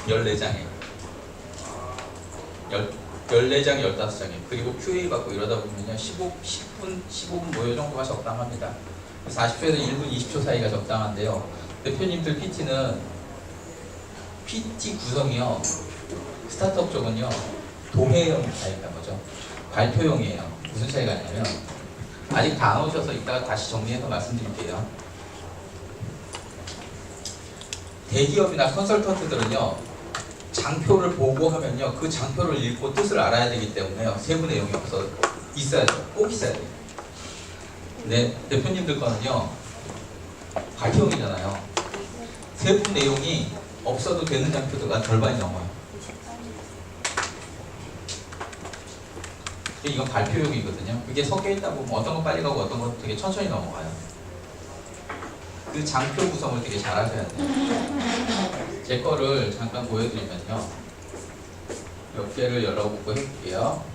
14장에 14장, 15장에 그리고 QA 받고 이러다 보면요 10분, 15분 뭐 이 정도가 적당합니다. 40초에서 1분 20초 사이가 적당한데요. 대표님들 PT는 PT 구성이요 스타트업 쪽은요 도매형 차이가 거죠. 발표용이에요. 무슨 차이가 있냐면 아직 다 안 오셔서 이따가 다시 정리해서 말씀드릴게요. 대기업이나 컨설턴트들은요 장표를 보고 하면요 그 장표를 읽고 뜻을 알아야 되기 때문에요 세부 내용이 있어야 돼요. 꼭 있어야 돼요. 근데 대표님들 거는요 발표용이잖아요. 세부 내용이 없어도 되는 장표가 절반이 넘어요. 이건 발표용이거든요. 그게 섞여 있다 보면 어떤 건 빨리 가고 어떤 건 되게 천천히 넘어가요. 그 장표 구성을 되게 잘 하셔야 돼요. 제 거를 잠깐 보여드리면요. 몇 개를 열어보고 해볼게요.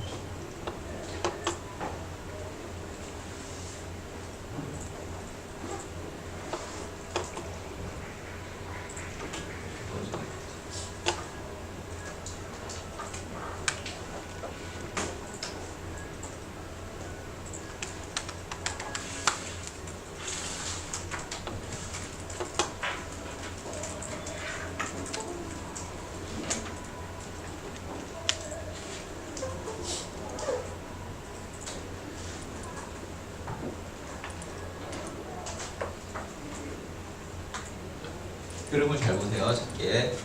그림을 잘 보세요. 작게.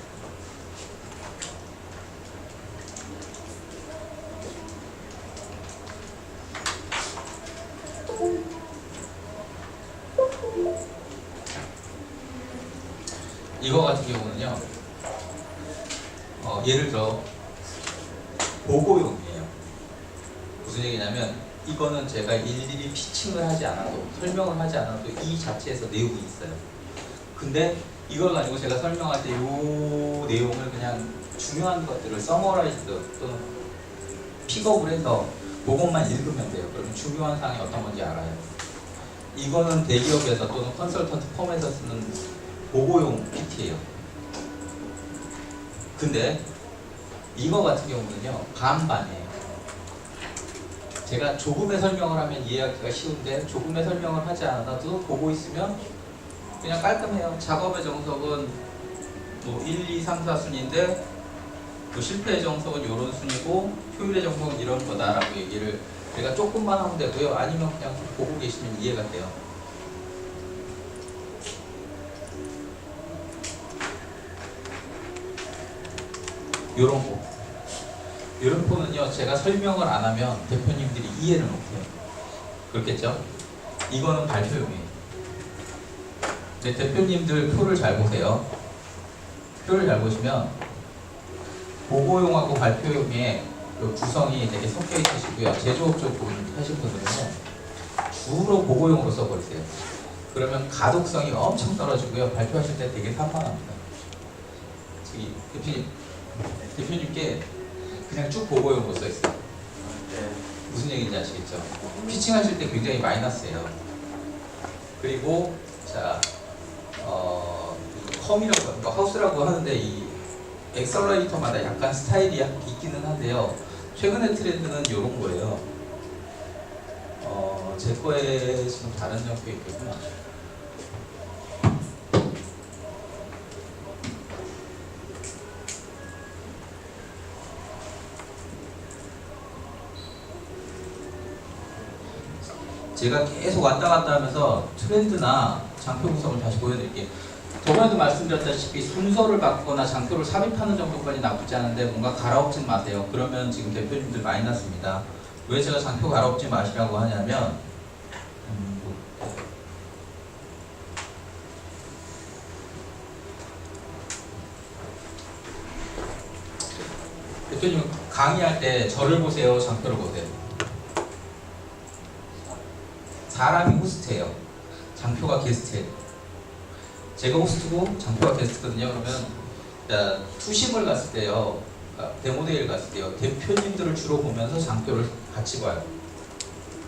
이거 같은 경우는요. 예를 들어 보고용이에요. 무슨 얘기냐면 이거는 제가 일일이 피칭을 하지 않아도 설명을 하지 않아도 이 자체에서 내용이 있어요. 근데 이걸 가지고 제가 설명할 때 이 내용을 그냥 중요한 것들을 서머라이즈 또는 픽업을 해서 그것만 읽으면 돼요. 그러면 중요한 사항이 어떤 건지 알아요. 이거는 대기업에서 또는 컨설턴트 펌에서 쓰는 보고용 PT예요. 근데 이거 같은 경우는요 반반이에요. 제가 조금의 설명을 하면 이해하기가 쉬운데 조금의 설명을 하지 않아도 보고 있으면 그냥 깔끔해요. 작업의 정석은 뭐 1, 2, 3, 4순위인데 그 실패의 정석은 이런 순위고 효율의 정석은 이런 거다라고 얘기를 제가 조금만 하면 되고요. 아니면 그냥 보고 계시면 이해가 돼요. 요런 거. 요런 거는요 제가 설명을 안 하면 대표님들이 이해를 못해요. 그렇겠죠? 이거는 발표용이에요. 네, 대표님들 표를 잘 보세요. 표를 잘 보시면 보고용하고 발표용의 그 구성이 되게 섞여 있으시고요. 제조업 쪽 하신 분들은 주로 보고용으로 써버리세요. 그러면 가독성이 엄청 떨어지고요. 발표하실 때 되게 산만합니다. 대표님께 그냥 쭉 보고용으로 써있어요. 무슨 얘기인지 아시겠죠? 피칭하실 때 굉장히 마이너스예요. 그리고 자 컴이라고 그러니까 하우스라고 하는데 이 엑셀러레이터마다 약간 스타일이 있기는 한데요. 최근의 트렌드는 이런 거예요. 제 거에 지금 다른 장표 있거든요. 제가 계속 왔다 갔다 하면서 트렌드나 장표 구성을 다시 보여드릴게요. 저번에도 말씀드렸다시피 순서를 바꾸거나 장표를 삽입하는 정도까지 나쁘지 않은데 뭔가 갈아엎진 마세요. 그러면 지금 대표님들 마이너스입니다. 왜 제가 장표 갈아엎지 마시라고 하냐면 대표님 강의할 때 저를 보세요, 장표를 보세요. 사람이 호스트예요. 장표가 게스트예요. 제가 호스트고 장표가 게스트거든요. 그러면 투심을 갔을 때요, 데모데이를 갔을 때요, 대표님들을 주로 보면서 장표를 같이 봐요.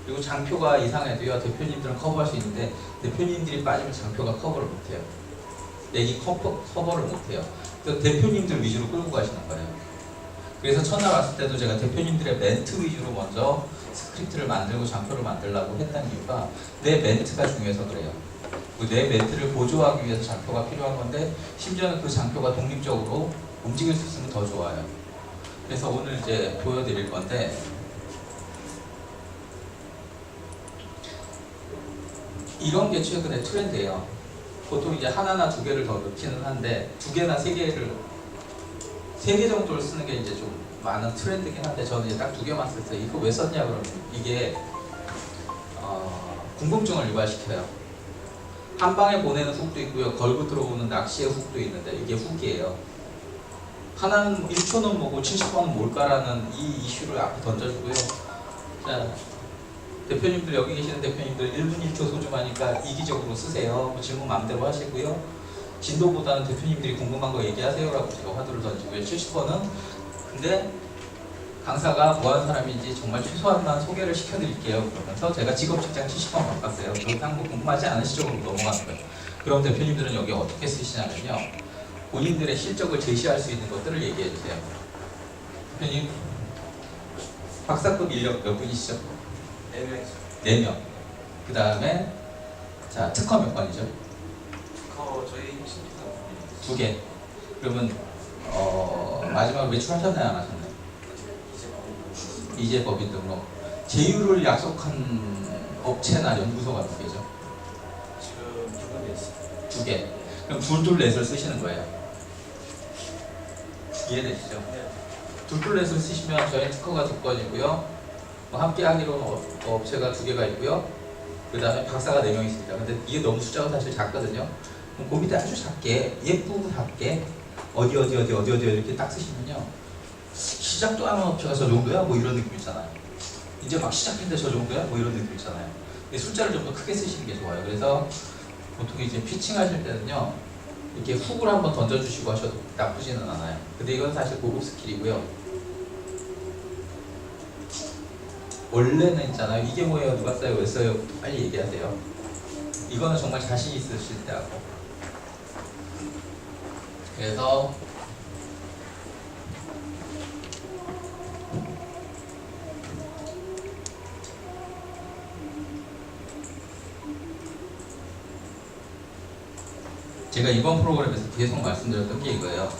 그리고 장표가 이상해도요, 대표님들은 커버할 수 있는데 대표님들이 빠지면 장표가 커버를 못해요. 내기 커버를 못해요. 그래서 대표님들 위주로 끌고 가시는 거예요. 그래서 첫날 왔을 때도 제가 대표님들의 멘트 위주로 먼저 스크립트를 만들고 장표를 만들려고 했던 이유가 내 멘트가 중요해서 그래요. 내 멘트를 보조하기 위해서 장표가 필요한 건데 심지어는 그 장표가 독립적으로 움직일 수 있으면 더 좋아요. 그래서 오늘 이제 보여드릴 건데 이런 게 최근에 트렌드예요. 보통 이제 하나나 두 개를 더 넣기는 한데 두 개나 세 개를 세 개 정도를 쓰는 게 이제 좀 많은 트렌드긴 한데 저는 이제 딱 두 개만 썼어요. 이거 왜 썼냐 그러면 이게 궁금증을 유발시켜요. 한 방에 보내는 훅도 있고요. 걸고 들어오는 낚시의 훅도 있는데 이게 훅이에요. 하나는 1초는 뭐고 70번은 뭘까라는 이 이슈를 앞에 던져주고요. 자, 대표님들 여기 계시는 대표님들 1분 1초 소중하니까 이기적으로 쓰세요. 질문 마음대로 하시고요. 진도보다는 대표님들이 궁금한 거 얘기하세요라고 제가 화두를 던지고요. 70번은 근데 강사가 뭐하는 사람인지 정말 최소한만 소개를 시켜드릴게요. 그러면서 제가 직업 직장 70번 바꿨어요. 그렇다는 거 궁금하지 않으시죠? 그럼 넘어가는 거예요. 그럼 대표님들은 여기 어떻게 쓰시냐면요. 본인들의 실적을 제시할 수 있는 것들을 얘기해 주세요. 대표님, 박사급 인력 몇 분이시죠? 4명이죠. 4명. 그 다음에 자 특허 몇 건이죠? 저희 신입사 2개. 그러면 마지막 외출하셨나요? 안 하셨나요? 이제 법인 등록. 제휴를 약속한 업체나 연구소가 몇 개죠? 지금 2군데 있어요. 2개. 그럼 둘둘 넷을 쓰시는 거예요. 이해되시죠? 네. 둘둘 넷을 쓰시면 저희 특허가 2건이고요. 함께 하기로 업체가 2개가 있고요. 그 다음에 박사가 4명 있습니다. 근데 이게 너무 숫자가 사실 작거든요. 그럼 그 밑에 아주 작게 예쁘게 어디 이렇게 딱 쓰시면요. 시작도 안 한 업체가 저 정도야? 뭐 이런 느낌 있잖아요. 이제 막 시작했는데 저 정도야? 뭐 이런 느낌 있잖아요. 숫자를 좀 더 크게 쓰시는 게 좋아요. 그래서 보통 이제 피칭 하실 때는요. 이렇게 훅을 한번 던져주시고 하셔도 나쁘지는 않아요. 근데 이건 사실 고급 스킬이고요. 원래는 있잖아요. 이게 뭐예요? 누가 써요? 왜 써요? 빨리 얘기하세요. 이거는 정말 자신 있으실 때 하고. 그래서 제가 이번 프로그램에서 계속 말씀드렸던 게 이거예요.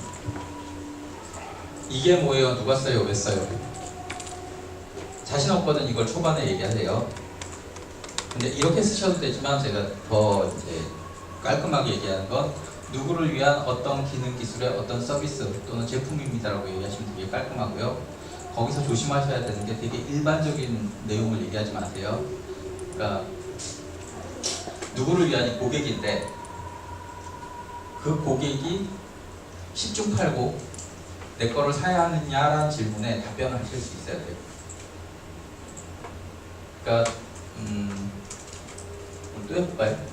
이게 뭐예요? 누가 써요? 왜 써요? 자신 없거든 이걸 초반에 얘기하세요. 근데 이렇게 쓰셔도 되지만 제가 더 이제 깔끔하게 얘기하는 건 누구를 위한 어떤 기능 기술의 어떤 서비스 또는 제품입니다라고 얘기하시면 되게 깔끔하고요. 거기서 조심하셔야 되는 게 되게 일반적인 내용을 얘기하지 마세요. 그러니까 누구를 위한 고객인데 그 고객이 10중 팔고 내 거를 사야 하느냐라는 질문에 답변을 하실 수 있어야 돼요. 그러니까 또 해볼까요?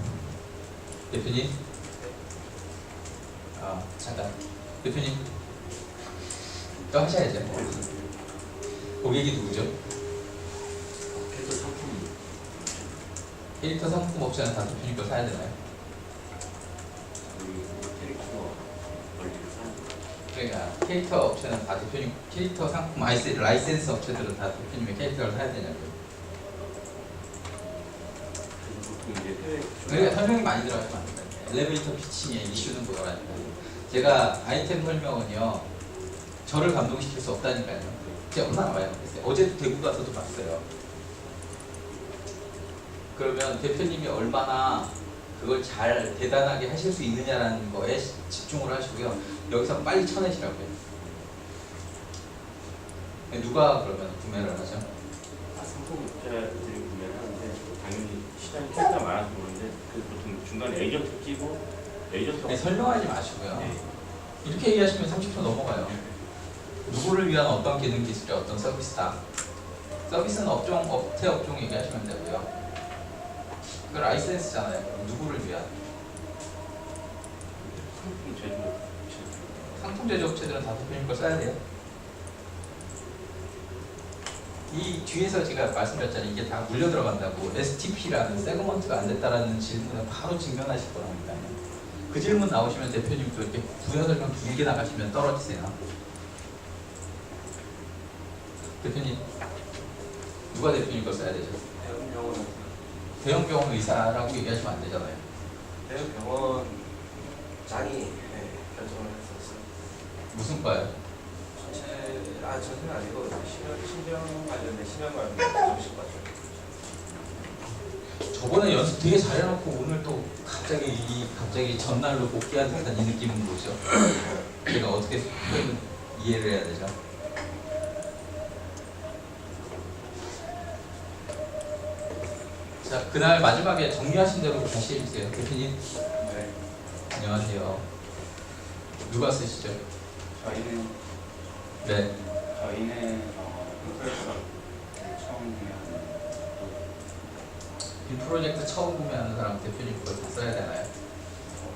대표님? 잠깐. 대표님 또 하셔야죠. 고객이 누구죠? 캐릭터 상품 업체는 다 대표님 거 사야 되나요? 그러니까 캐릭터 업체는 다 대표님 캐릭터 상품 라이센스 업체들은 다 대표님의 캐릭터를 사야 되냐고요. 그러니까 설명이 많이 들어가시면 안 돼요. 엘리베이터 피칭의 이슈는 그거라니까. 제가 아이템 설명은요 저를 감동시킬 수 없다니까요. 제가 얼마나 많이 봤어요. 어제도 대구 가서도 봤어요. 그러면 대표님이 얼마나 그걸 잘 대단하게 하실 수 있느냐라는 거에 집중을 하시고요. 여기서 빨리 쳐내시라고요. 누가 그러면 구매를 하죠? 상품업체들이 구매를 하는데 당연히 시장에 캐릭터가 많아서 그런데 그 보통 중간에 에이전트 끼고 에이전트가 설명하지 마시고요. 네. 이렇게 얘기하시면 30초 넘어가요. 누구를 위한 어떤 기능 기술의 어떤 서비스다. 서비스는 업체 업종 얘기하시면 되고요. 그 라이센스잖아요. 누구를 위한? 상품 제조업체들은 다 대표님 걸 써야 돼요. 이 뒤에서 제가 말씀드렸잖아요. 이게 다 물려 들어간다고. STP라는 세그먼트가 안 됐다라는 질문에 바로 직면하실 거라니까요. 그 질문 나오시면 대표님도 이렇게 부연 설명 길게 나가시면 떨어지세요. 대표님 누가 대표님 걸 써야 되죠? 대형 병원 대형 병원 의사라고 얘기하시면 안 되잖아요. 대형 병원장이 결정을 했었어요. 무슨 과요? 전체는 아니고 신병 관련된 신병 관련된 정신과죠. 저번에 연습 되게 잘해놓고 오늘 또 갑자기 전날로 복귀한 듯한 이 느낌은 뭐죠? 제가 어떻게 이해를 해야 되죠? 자, 그날 마지막에 정리하신 대로 다시 해주세요. 대표님 네. 안녕하세요. 누가 쓰시죠? 저희는 네. 인프레서 처음 구매하는 이 프로젝트 처음 구매하는 사람 대표님 걸 다 써야 되나요?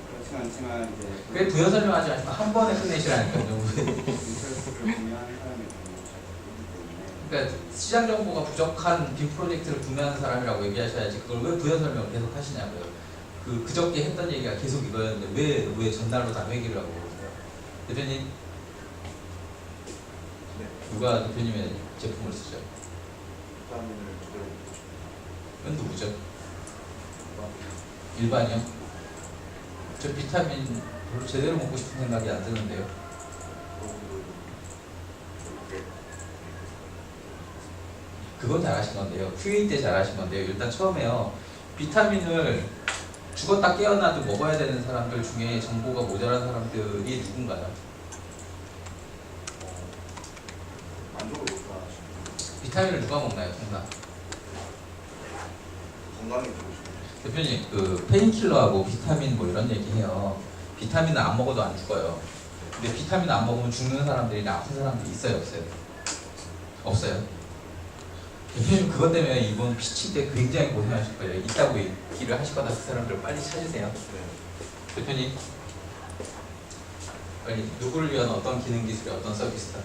그렇진 않지만 이제 왜 부연 설명하지 마시고 한 번에 끝내시라니까요. 인프레서를 구매하는 사람이 잘 모르기 때문에 그러니까 시장 정보가 부족한 빔 프로젝트를 구매하는 사람이라고 얘기하셔야지 그걸 왜 부연 설명을 계속 하시냐고요. 그저께 했던 얘기가 계속 이거였는데 왜 전날로 다 회기를 하고 그러세요? 대표님 네. 누가 대표님의 제품을 쓰죠? 비타민을 제대로 그건 누구죠? 일반이요? 저 비타민 별로 제대로 먹고 싶은 생각이 안 드는데요. 그건 잘하신 건데요. QA 때 잘하신 건데요. 일단 처음에요. 비타민을 죽었다 깨어나도 먹어야 되는 사람들 중에 정보가 모자란 사람들이 누군가요? 만족을 못 하시는 비타민을 누가 먹나요, 통상? 건강에 좋으시고 대표님, 그 페인킬러하고 비타민 뭐 이런 얘기해요. 비타민은 안 먹어도 안 죽어요. 근데 비타민 안 먹으면 죽는 사람들이나 아픈 사람들이 있어요, 없어요? 없어요. 대표님 그것 때문에 이번 피칭 때 굉장히 고생하실 거예요. 있다고 얘기를 하시거나 그 사람들을 빨리 찾으세요. 대표님 빨리 누구를 위한 어떤 기능 기술이 어떤 서비스다?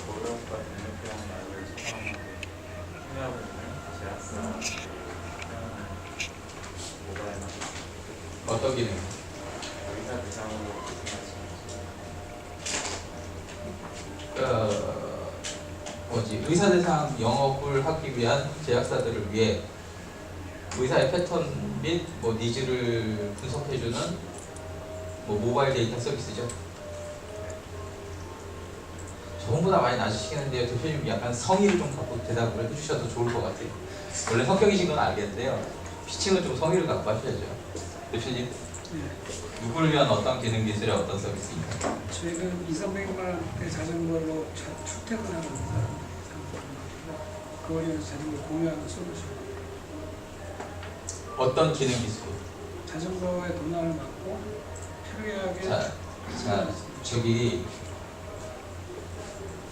고려과 능력이라는 말을 처음하고 생각하고 있는 제약사 모바일 어떤 기능? 의사 대상으로 의사 대상 영업을 하기 위한 제약사들을 위해 의사의 패턴 및 뭐 니즈를 분석해주는 뭐 모바일 데이터 서비스죠. 저번보다 많이 낮으시긴 한데요. 대표님 약간 성의를 좀 갖고 대답을 해주셔도 좋을 것 같아요. 원래 성격이신 건 알겠는데요. 피칭은 좀 성의를 갖고 하셔야죠. 대표님 누구를 위한 어떤 기능 기술의 어떤 서비스입니까? 저희는 200~300만 자전거로 출퇴근하는 사람들 거리에서 자전거 공유하는 솔루션. 어떤 기능 기술? 자전거의 도난을 막고 편리하게 자, 저기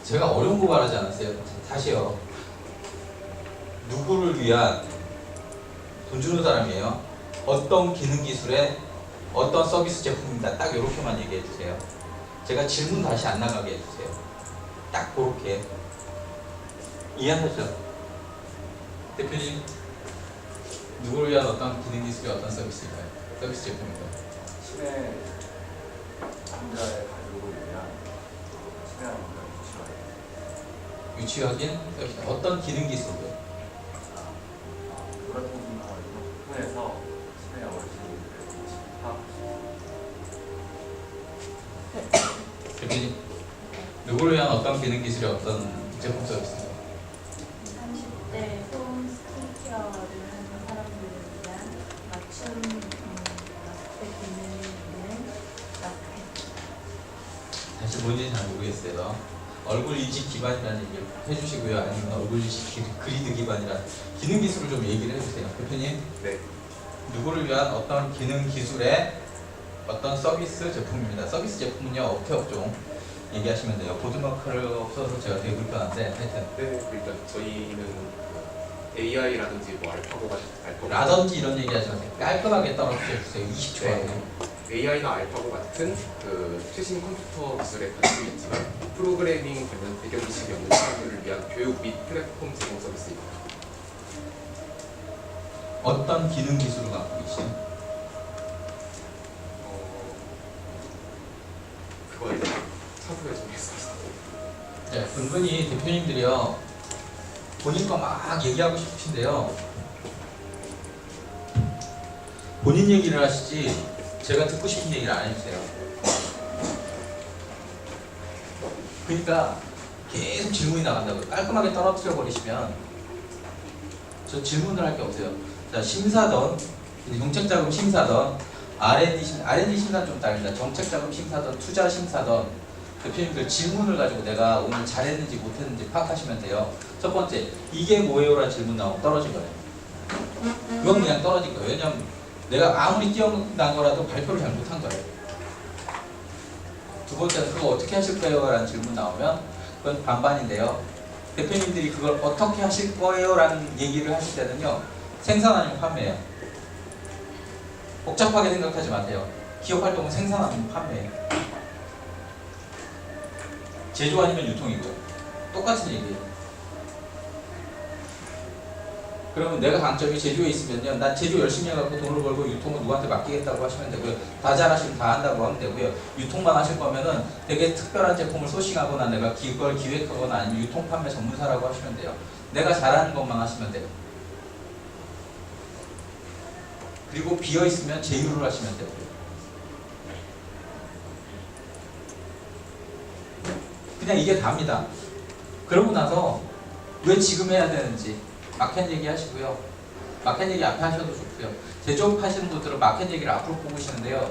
제가 어려운 거 말하지 않았어요. 다시요. 누구를 위한 돈 주는 사람이에요. 어떤 기능 기술에 어떤 서비스 제품입니다. 딱 이렇게만 얘기해 주세요. 제가 질문 다시 안 나가게 해주세요. 딱 그렇게 이해하셨죠? 대표님 누구를 위한 어떤 기능 기술이 어떤 서비스인가요? 서비스 제품인가요? 치매 환자의 가족을 위한 치매 환자 유치 확인 서비스 어떤 기능 기술이요? 노란통신망을 통해서 치매 어르신들의 위치 파악. 대표님 누구를 위한 어떤 기능 기술이 어떤 제품 서비스인가요? 30대 홈 스킨케어를 하는 사람들을 위한 맞춤 마스크 기능은 마스크. 다시 뭔지 잘 모르겠어요. 얼굴 인식 기반이라는 얘기를 해주시고요. 아니면 얼굴 인식 그리드 기반이라 기능 기술을 좀 얘기를 해주세요. 대표님 네. 누구를 위한 어떤 기능 기술의 어떤 서비스 제품입니다. 서비스 제품은요 업체 업종 얘기하시면 돼요. 보드마크가 없어서 제가 되게 불편한데 하여튼 네, 그러니까 저희는 AI라든지 뭐 알파고가 라든지 이런 얘기하지 마세요. 깔끔하게 떨어뜨려 주세요. 20초 안에. AI나 알파고 같은 그 최신 컴퓨터 기술에 가지고 있지만 프로그래밍 관련 배경 지식이 없는 사람들을 위한 교육 및 플랫폼 제공 서비스입니다. 어떤 기능 기술을 갖고 계시죠? 그거에 차후에 정했습니다. 네, 은근히 대표님들이요 본인 거 막 얘기하고 싶으신데요 본인 얘기를 하시지 제가 듣고 싶은 얘기를 안 해주세요. 그러니까 계속 질문이 나간다고요. 깔끔하게 떨어뜨려 버리시면 저 질문을 할 게 없어요. 자, 심사던 정책자금 심사던 R&D 심사는 좀 다릅니다. 정책자금 심사던 투자 심사던 대표님들 질문을 가지고 내가 오늘 잘했는지 못했는지 파악하시면 돼요. 첫 번째, 이게 뭐예요? 라는 질문 나오면 떨어진 거예요. 그건 그냥 떨어진 거예요. 왜냐면 내가 아무리 뛰어난 거라도 발표를 잘 못한 거예요. 두 번째는 그거 어떻게 하실 거예요? 라는 질문 나오면 그건 반반인데요. 대표님들이 그걸 어떻게 하실 거예요? 라는 얘기를 하실 때는요. 생산 아니면 판매예요. 복잡하게 생각하지 마세요. 기업 활동은 생산 아니면 판매예요. 제조 아니면 유통이고요. 똑같은 얘기예요. 그러면 내가 강점이 제조에 있으면요. 난 제조 열심히 해갖고 돈을 벌고 유통은 누구한테 맡기겠다고 하시면 되고요. 다 잘하시면 다 한다고 하면 되고요. 유통만 하실 거면은 되게 특별한 제품을 소싱하거나 내가 그걸 기획하거나 아니면 유통 판매 전문사라고 하시면 돼요. 내가 잘하는 것만 하시면 돼요. 그리고 비어 있으면 제휴를 하시면 되고요. 그냥 이게 답니다. 그러고 나서 왜 지금 해야 되는지 마켓 얘기 하시고요. 마켓 얘기 앞에 하셔도 좋고요. 제조업 하시는 분들은 마켓 얘기를 앞으로 뽑으시는데요.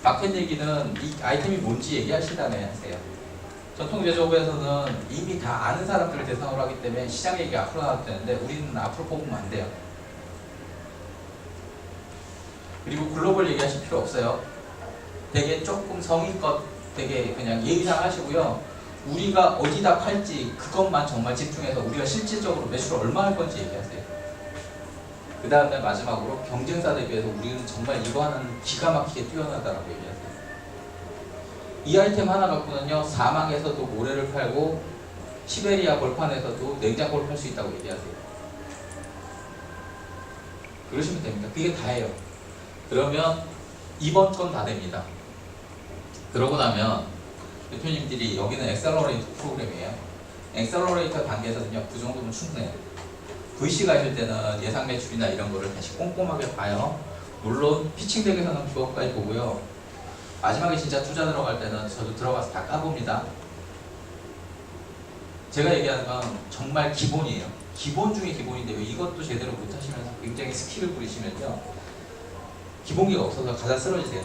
마켓 얘기는 이 아이템이 뭔지 얘기하신 다음에 하세요. 전통 제조업에서는 이미 다 아는 사람들을 대상으로 하기 때문에 시장 얘기 앞으로 나와도 되는데 우리는 앞으로 뽑으면 안 돼요. 그리고 글로벌 얘기하실 필요 없어요. 되게 조금 성의껏 되게 그냥 예의상 하시고요. 우리가 어디다 팔지 그것만 정말 집중해서 우리가 실질적으로 매출을 얼마 할 건지 얘기하세요. 그 다음에 마지막으로 경쟁사들에 비해서 우리는 정말 이거 하나는 기가 막히게 뛰어나다라고 얘기하세요. 이 아이템 하나 갖고는요 사막에서도 모래를 팔고 시베리아 벌판에서도 냉장고를 팔 수 있다고 얘기하세요. 그러시면 됩니다. 그게 다예요. 그러면 이번 건 다 됩니다. 그러고 나면 대표님들이 여기는 엑셀러레이터 프로그램이에요. 엑셀러레이터 단계에서는요 그 정도면 충분해요. VC 가실 때는 예상 매출이나 이런 거를 다시 꼼꼼하게 봐요. 물론 피칭 덱에서는 그것까지 보고요. 마지막에 진짜 투자 들어갈 때는 저도 들어가서 다 까봅니다. 제가 얘기하는 건 정말 기본이에요. 기본 중에 기본인데 왜 이것도 제대로 못하시면서 굉장히 스킬을 부리시면요 기본기가 없어서 가다 쓰러지세요.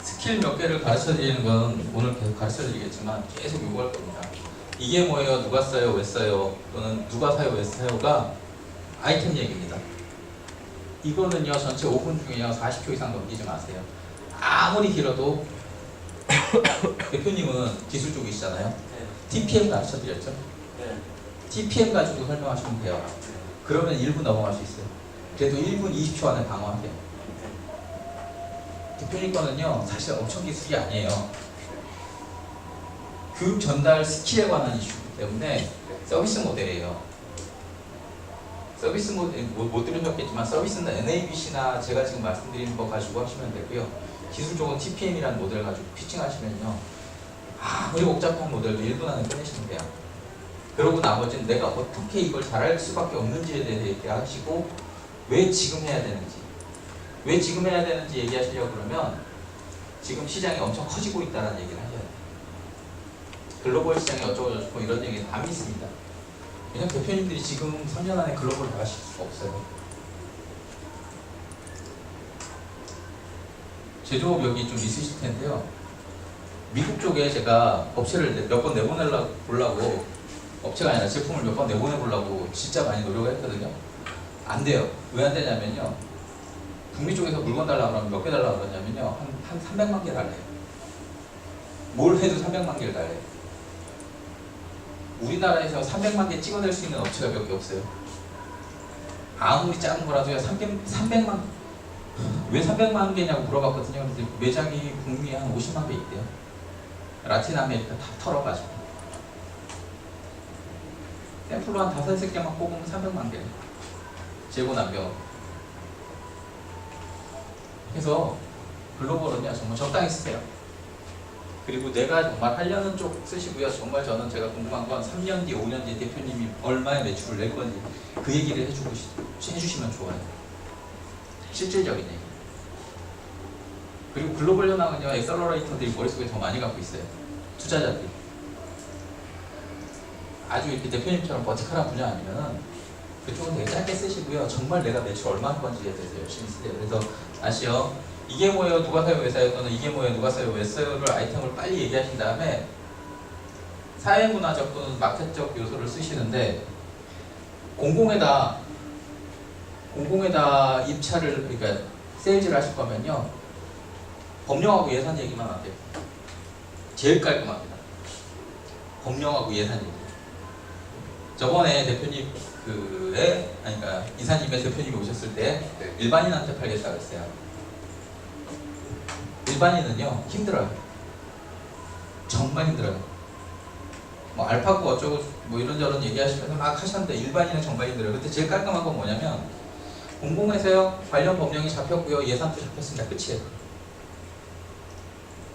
스킬 몇 개를 가르쳐 드리는 건 오늘 계속 가르쳐 드리겠지만 계속 요구할 겁니다. 이게 뭐예요? 누가 써요? 왜 써요? 또는 누가 사요? 왜 사요가 아이템 얘기입니다. 이거는요 전체 5분 중에요 40초 이상 넘기지 마세요. 아무리 길어도 대표님은 기술 쪽이시잖아요. 네. TPM 가르쳐 드렸죠? 네. TPM 가지고 설명하시면 돼요. 그러면 1분 넘어갈 수 있어요. 그래도 1분 20초 안에 방어하세요. 대표님 거는요 사실 엄청 기술이 아니에요. 교육 전달 스킬에 관한 이슈이기 때문에 서비스 모델이에요. 서비스 모델 못 들으셨겠지만 서비스는 NABC나 제가 지금 말씀드린 거 가지고 하시면 되고요. 기술적으로 TPM이라는 모델 가지고 피칭하시면요 아무리 복잡한 모델도 1분 안에 끝내시면 돼요. 그러고 나머지는 내가 어떻게 이걸 잘할 수밖에 없는지에 대해서 얘기하시고 왜 지금 해야 되는지 왜 지금 해야 되는지 얘기하시려고 그러면 지금 시장이 엄청 커지고 있다는 얘기를 하셔야 돼요. 글로벌 시장이 어쩌고저쩌고 이런 얘기는 안 믿습니다. 왜냐면 대표님들이 지금 3년 안에 글로벌 나가실 수가 없어요. 제조업 여기 좀 있으실 텐데요. 미국 쪽에 제가 업체를 몇 번 내보내보려고 업체가 아니라 제품을 몇 번 내보내보려고 진짜 많이 노력을 했거든요. 안 돼요. 왜 안 되냐면요. 북미 쪽에서 물건 달라고 그러면 몇 개 달라고 그러냐면요. 한 300만 개 달래요. 뭘 해도 300만 개를 달래요. 우리나라에서 300만 개 찍어낼 수 있는 업체가 몇 개 없어요. 아무리 작은 거라도요 300만 왜 300만 개냐고 물어봤거든요. 근데 매장이 북미에 한 50만 개 있대요. 라틴 아메리카 다 털어가지고 샘플로 한 5-6개만 뽑으면 300만 개 재고 남겨. 그래서 글로벌은요 정말 적당히 쓰세요. 그리고 내가 정말 하려는 쪽 쓰시고요. 정말 저는 제가 궁금한 건 3년 뒤, 5년 뒤 대표님이 얼마의 매출을 낼 건지 그 얘기를 해주시면 좋아요. 실질적인 얘기. 그리고 글로벌 현황은요, 엑셀러레이터들이 머릿속에 더 많이 갖고 있어요. 투자자들이. 아주 이렇게 대표님처럼 버티컬한 분야 아니면은 그쪽은 되게 짧게 쓰시고요. 정말 내가 매출 얼마 할 건지에 대해서 열심히 쓰세요. 그래서 아시요? 이게 뭐예요? 누가 사요? 왜 사요? 또는 이게 뭐예요? 누가 사요? 왜 사요를 아이템을 빨리 얘기하신 다음에 사회문화적 또는 마켓적 요소를 쓰시는데 공공에다 입찰을 그러니까 세일즈를 하실 거면요 법령하고 예산 얘기만 하세요. 제일 깔끔합니다. 법령하고 예산 얘기. 저번에 대표님 그러니까 이사님의 대표님이 오셨을 때 네. 일반인한테 팔겠다 그랬어요. 일반인은요 힘들어요. 정말 힘들어요. 뭐 알파고 어쩌고 뭐 이런저런 얘기하시면서 막 하셨는데 일반인은 정말 힘들어요. 근데 제일 깔끔한 건 뭐냐면 공공에서요 관련 법령이 잡혔고요 예산도 잡혔습니다. 끝이에요.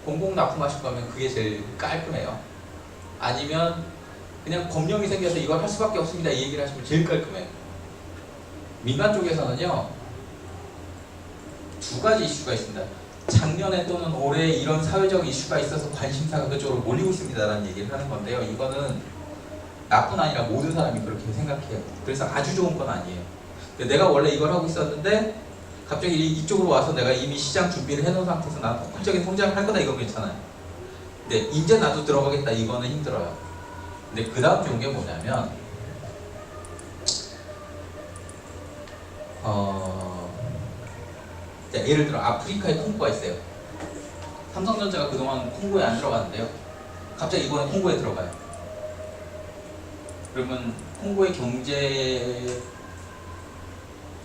공공 납품하실 거면 그게 제일 깔끔해요. 아니면 그냥 법령이 생겨서 이걸 할 수밖에 없습니다 이 얘기를 하시면 제일 깔끔해요. 민간 쪽에서는요 2가지 이슈가 있습니다. 작년에 또는 올해 이런 사회적 이슈가 있어서 관심사가 그쪽으로 몰리고 있습니다라는 얘기를 하는 건데요. 이거는 나뿐 아니라 모든 사람이 그렇게 생각해요. 그래서 아주 좋은 건 아니에요. 내가 원래 이걸 하고 있었는데 갑자기 이쪽으로 와서 내가 이미 시장 준비를 해놓은 상태에서 난 폭발적인 성장을 할 거다 이건 괜찮아요. 근데 이제 나도 들어가겠다 이거는 힘들어요. 근데 그 다음 좋은 게 뭐냐면 자, 예를 들어 아프리카에 콩고가 있어요. 삼성전자가 그동안 콩고에 안 들어갔는데요. 갑자기 이번에 콩고에 들어가요. 그러면 콩고의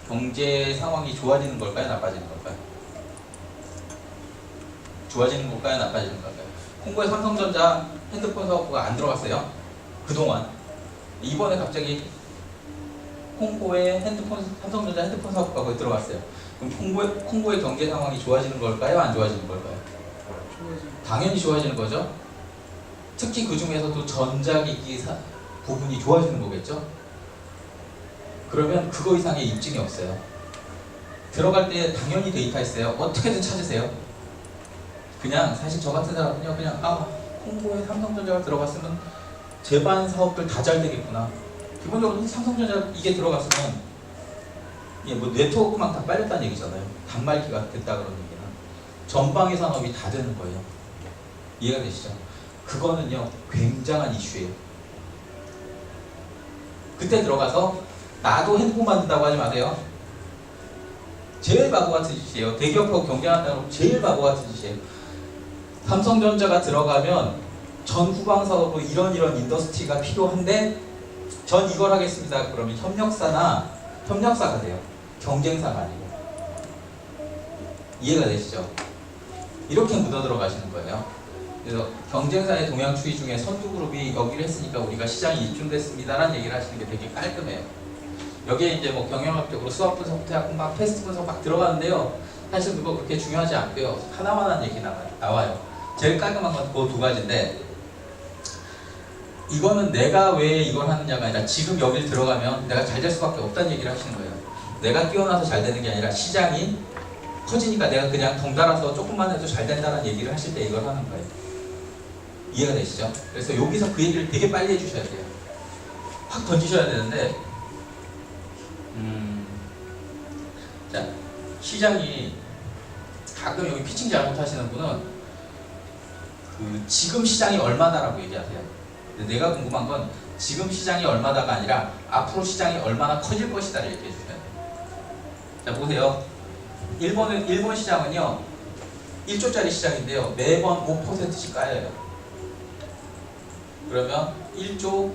경제 상황이 좋아지는 걸까요? 나빠지는 걸까요? 좋아지는 걸까요? 나빠지는 걸까요? 콩고에 삼성전자 핸드폰 사업부가 안 들어갔어요. 그동안. 이번에 갑자기 콩고에 삼성전자 핸드폰 사업부가 거기 들어갔어요. 그럼 콩고의 경제 상황이 좋아지는 걸까요? 안 좋아지는 걸까요? 당연히 좋아지는 거죠. 특히 그 중에서도 전자기기 부분이 좋아지는 거겠죠. 그러면 그거 이상의 입증이 없어요. 들어갈 때 당연히 데이터 있어요. 어떻게든 찾으세요. 그냥 사실 저 같은 사람은요 그냥 콩고에 삼성전자가 들어갔으면 제반 사업들 다 잘 되겠구나. 기본적으로 삼성전자 이게 들어갔으면 이게 뭐 네트워크만 다 빨렸다는 얘기잖아요. 단말기가 됐다 그런 얘기는 전방의 산업이 다 되는 거예요. 이해가 되시죠? 그거는요 굉장한 이슈예요. 그때 들어가서 나도 핸드폰 만든다고 하지 마세요. 제일 바보 같은 짓이에요. 대기업하고 경쟁한다고 제일 바보 같은 짓이에요. 삼성전자가 들어가면 전 후방 사업으로 이런 인더스트리가 필요한데 전 이걸 하겠습니다. 그러면 협력사가 돼요. 경쟁사가 아니고. 이해가 되시죠? 이렇게 묻어 들어가시는 거예요. 그래서 경쟁사의 동향 추이 중에 선두그룹이 여기를 했으니까 우리가 시장이 입증됐습니다라는 얘기를 하시는 게 되게 깔끔해요. 여기에 이제 뭐 경영학적으로 수학 분석, 대학 막 테스트 분석 막 들어가는데요. 사실 그거 그렇게 중요하지 않고요. 하나만한 얘기 나와요. 제일 깔끔한 건 그 2가지인데 이거는 내가 왜 이걸 하느냐가 아니라 지금 여길 들어가면 내가 잘 될 수밖에 없다는 얘기를 하시는 거예요. 내가 뛰어나서 잘 되는 게 아니라 시장이 커지니까 내가 그냥 덩달아서 조금만 해도 잘 된다는 얘기를 하실 때 이걸 하는 거예요. 이해가 되시죠? 그래서 여기서 그 얘기를 되게 빨리 해주셔야 돼요. 확 던지셔야 되는데 자, 시장이 가끔 여기 피칭 잘못하시는 분은 지금 시장이 얼마다라고 얘기하세요. 근데 내가 궁금한 건 지금 시장이 얼마다가 아니라 앞으로 시장이 얼마나 커질 것이다를 얘기해 주셔야 돼요. 자, 보세요. 일본 시장은요 1조짜리 시장인데요 매번 5%씩 까여요. 그러면 1조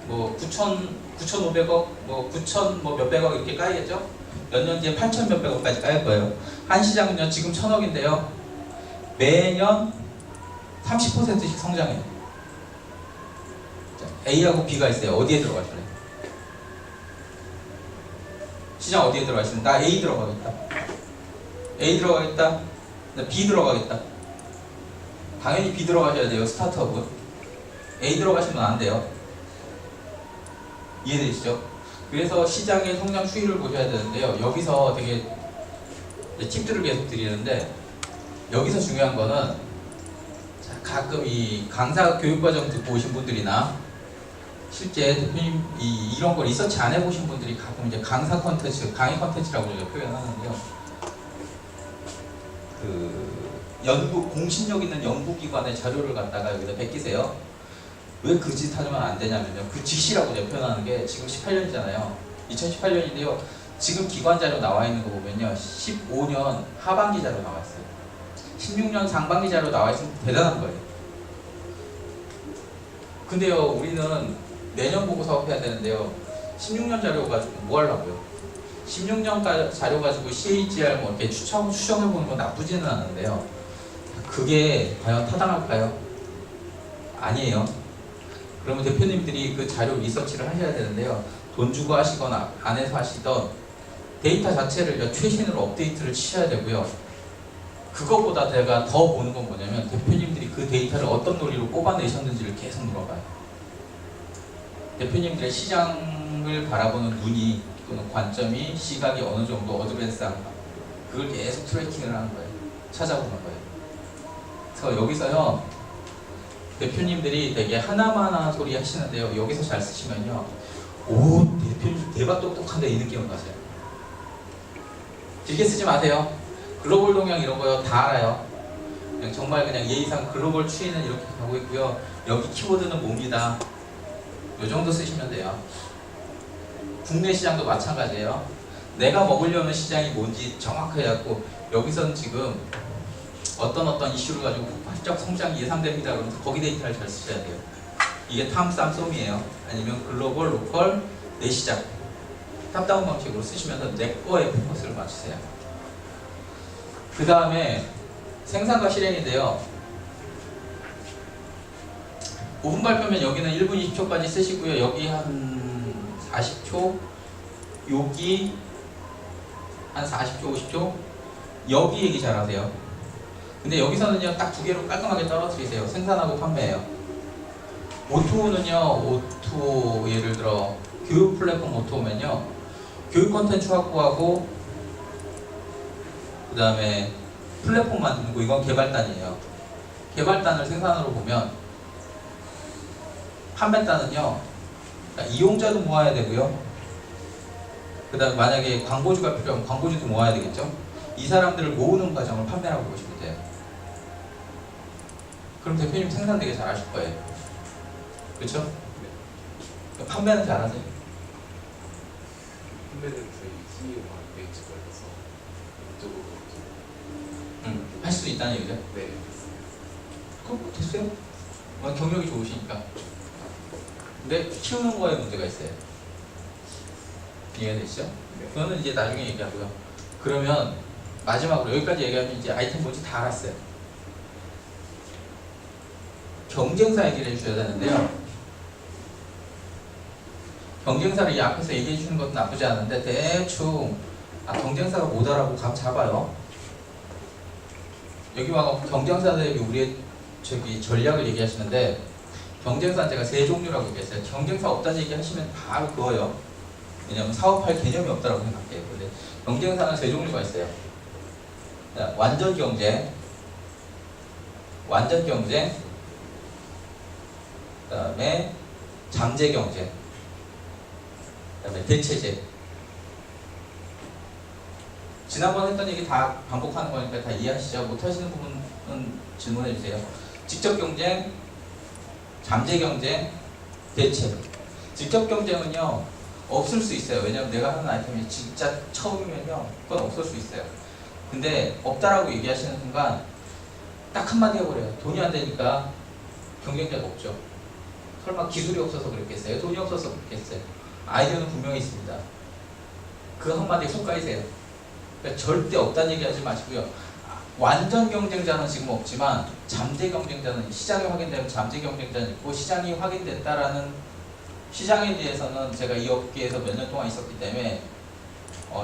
뭐 9,500억 뭐 9,000 뭐 몇백억 이렇게 까이겠죠? 몇 년 뒤에 8,000 몇백억까지 까일 거예요. 한 시장은요 지금 1,000억인데요 매년 30%씩 성장해요. 자, A하고 B가 있어요. 어디에 들어가실래요? 시장 어디에 들어가시는? 나 A 들어가겠다. A 들어가겠다. 나 B 들어가겠다. 당연히 B 들어가셔야 돼요. 스타트업은. A 들어가시면 안 돼요. 이해되시죠? 그래서 시장의 성장 추이를 보셔야 되는데요. 여기서 되게 팁들을 계속 드리는데, 여기서 중요한 거는, 자, 가끔 이 강사 교육과정 듣고 오신 분들이나 실제 대표님 이런 걸 리서치 안 해보신 분들이 가끔 이제 강사 컨텐츠, 강의 컨텐츠라고 저희가 표현하는데요. 그 공신력 있는 연구기관의 자료를 갖다가 여기다 베끼세요. 왜 그 짓 하면 안 되냐면요. 그 짓이라고 제가 표현하는 게 지금 18년이잖아요. 2018년인데요. 지금 기관 자료 나와 있는 거 보면요. 15년 하반기 자료 나와 있어요. 16년 상반기 자료 나와 있으면 대단한 거예요. 근데요, 우리는 내년 보고 사업해야 되는데요. 16년 자료 가지고 뭐 하려고요? 16년 자료 가지고 CAGR 뭐 이렇게 추정해 보는 건 나쁘지는 않은데요. 그게 과연 타당할까요? 아니에요. 그러면 대표님들이 그 자료 리서치를 하셔야 되는데요. 돈 주고 하시거나 안에서 하시던 데이터 자체를 최신으로 업데이트를 치셔야 되고요. 그것보다 제가 더 보는 건 뭐냐면 대표님들이 그 데이터를 어떤 논리로 뽑아내셨는지를 계속 물어봐요. 대표님들의 시장을 바라보는 눈이 또는 관점이 시각이 어느 정도 어드밴스한가, 그걸 계속 트래킹을 하는 거예요. 찾아보는 거예요. 그래서 여기서요, 대표님들이 되게 하나마나 소리 하시는데요. 여기서 잘 쓰시면요, 오, 대표님 대박 똑똑한데 이 느낌을 가세요. 길게 쓰지 마세요. 글로벌 동향 이런 거요 다 알아요. 그냥 정말 그냥 예의상 글로벌 추이는 이렇게 가고 있고요. 여기 키워드는 뭡니다. 요 정도 쓰시면 돼요. 국내 시장도 마찬가지예요. 내가 먹으려는 시장이 뭔지 정확하게 갖고, 여기서는 지금 어떤 이슈를 가지고 폭발적 성장이 예상됩니다. 그러면서 거기 데이터를 잘 쓰셔야 돼요. 이게 탐-쌈-쏨이에요. 아니면 글로벌, 로컬, 내 시장. 탑다운 방식으로 쓰시면서 내 거에 포커스를 맞추세요. 그 다음에 생산과 실행인데요. 5분 발표면 여기는 1분 20초까지 쓰시고요. 여기 한 40초, 여기 한 40초, 50초, 여기 얘기 잘하세요. 근데 여기서는요, 딱 두 개로 깔끔하게 떨어뜨리세요. 생산하고 판매예요. O2는요, O2 예를 들어 교육 플랫폼 O2면요, 교육 콘텐츠 확보하고 그 다음에 플랫폼 만드는 거, 이건 개발단이에요. 개발단을 생산으로 보면 판매단은요, 이용자도 모아야 되고요. 그 다음 만약에 광고주가 필요하면 광고주도 모아야 되겠죠. 이 사람들을 모으는 과정을 판매라고 보시면 돼요. 그럼 대표님 생산 되게 잘 하실 거예요. 그렇죠? 판매는 잘하세요. 판매는 저희 CEO가 메이츠 걸려서 이쪽으로 할 수도 있다는 얘기죠. 네. 그럼 뭐 됐어요. 경력이 좋으시니까. 근데 키우는 거에 문제가 있어요. 이해되시죠? 네. 그거는 이제 나중에 얘기하고요. 그러면 마지막으로 여기까지 얘기하면 이제 아이템 뭔지 다 알았어요. 경쟁사 얘기를 해주셔야 되는데요. 경쟁사를 이 앞에서 얘기해 주는 것도 나쁘지 않은데, 대충 경쟁사가 뭐다라고 감 잡아요. 여기 와서 경쟁사들에게 우리의 전략을 얘기하시는데, 경쟁사는 제가 세 종류라고 얘기했어요. 경쟁사 없다는 얘기 하시면 바로 그거예요. 왜냐하면 사업할 개념이 없다라고 생각해요. 근데 경쟁사는 세 종류가 있어요. 완전 경쟁, 그 다음에 잠재 경쟁, 그 다음에 대체제. 지난번 했던 얘기 다 반복하는 거니까 다 이해하시죠? 못하시는 부분은 질문해 주세요. 직접 경쟁, 잠재 경쟁, 대체. 직접 경쟁은요, 없을 수 있어요. 왜냐하면 내가 하는 아이템이 진짜 처음이면요, 그건 없을 수 있어요. 근데 없다라고 얘기하시는 순간 딱 한마디 해버려요. 돈이 안 되니까 경쟁자가 없죠. 설마 기술이 없어서 그랬겠어요? 돈이 없어서 그랬겠어요? 아이디어는 분명히 있습니다. 그 한마디에 훅 가이세요. 그러니까 절대 없다는 얘기 하지 마시고요. 완전 경쟁자는 지금 없지만 잠재 경쟁자는 시장이 확인되면 잠재 경쟁자는 있고 시장이 확인됐다라는 시장에 대해서는 제가 이 업계에서 몇 년 동안 있었기 때문에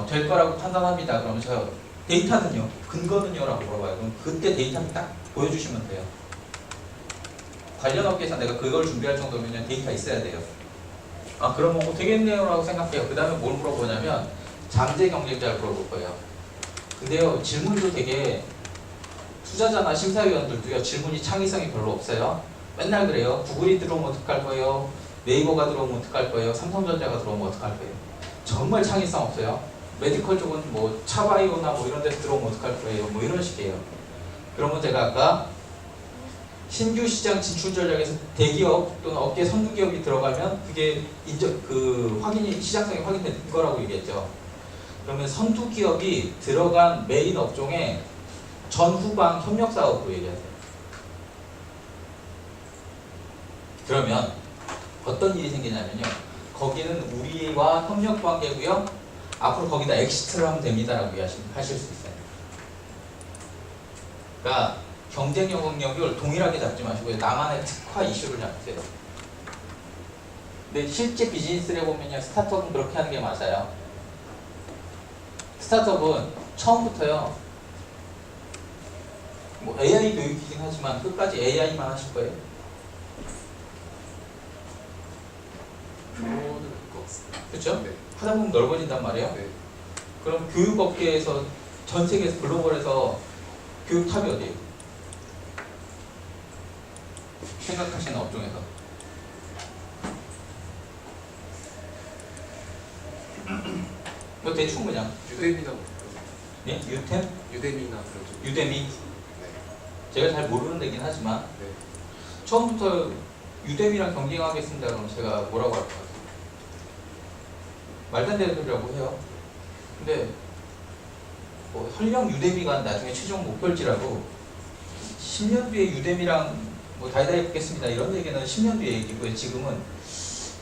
될 거라고 판단합니다. 그러면 제가 데이터는요? 근거는요? 라고 물어봐요. 그럼 그때 데이터를 딱 보여주시면 돼요. 관련 업계에서 내가 그걸 준비할 정도면 데이터 있어야 돼요. 아 그러면 되겠네요 라고 생각해요. 그 다음에 뭘 물어보냐면 잠재 경쟁자를 물어볼 거예요. 근데요 질문도 되게 투자자나 심사위원들도요 질문이 창의성이 별로 없어요. 맨날 그래요. 구글이 들어오면 어떡할 거예요? 네이버가 들어오면 어떡할 거예요? 삼성전자가 들어오면 어떡할 거예요? 정말 창의성 없어요. 메디컬 쪽은 뭐 차바이오나 뭐 이런 데서 들어오면 어떡할 거예요? 뭐 이런 식이에요. 그러면 제가 아까 신규 시장 진출 전략에서 대기업 또는 업계 선두기업이 들어가면 그게 확인이 시장성이 확인된 거라고 얘기했죠. 그러면 선두기업이 들어간 메인 업종에 전후방 협력 사업으로 얘기하세요. 그러면 어떤 일이 생기냐면요. 거기는 우리와 협력 관계고요. 앞으로 거기다 엑시트를 하면 됩니다라고 하실 수 있어요. 그러니까 경쟁 영역을 동일하게 잡지 마시고 나만의 특화 이슈를 잡으세요. 근데 실제 비즈니스를 해보면요. 스타트업은 그렇게 하는 게 맞아요. 스타트업은 처음부터요. 뭐 AI 교육이긴 하지만 끝까지 AI만 하실 거예요. 그거는 될것 같습니다. 그렇죠? 네. 하다 보면 넓어진단 말이에요. 네. 그럼 교육업계에서 전 세계에서 글로벌에서 교육 탑이 어디예요? 생각하시는 업종에서. 뭐 대충 그냥 유대미나 예? 유템? 유대미나 그런 쪽. 유대미? 네. 제가 잘 모르는 데긴 하지만 네. 처음부터 유대미랑 경쟁하겠습니다 그러면 제가 뭐라고 할 것 같아요? 말도 안 되는 소리라고 해요. 근데 뭐 설령 유대미가 나중에 최종 목표일지라도 10년 뒤에 유대미랑 뭐 다이다이 붙겠습니다 이런 얘기는 10년 뒤에 얘기고요. 지금은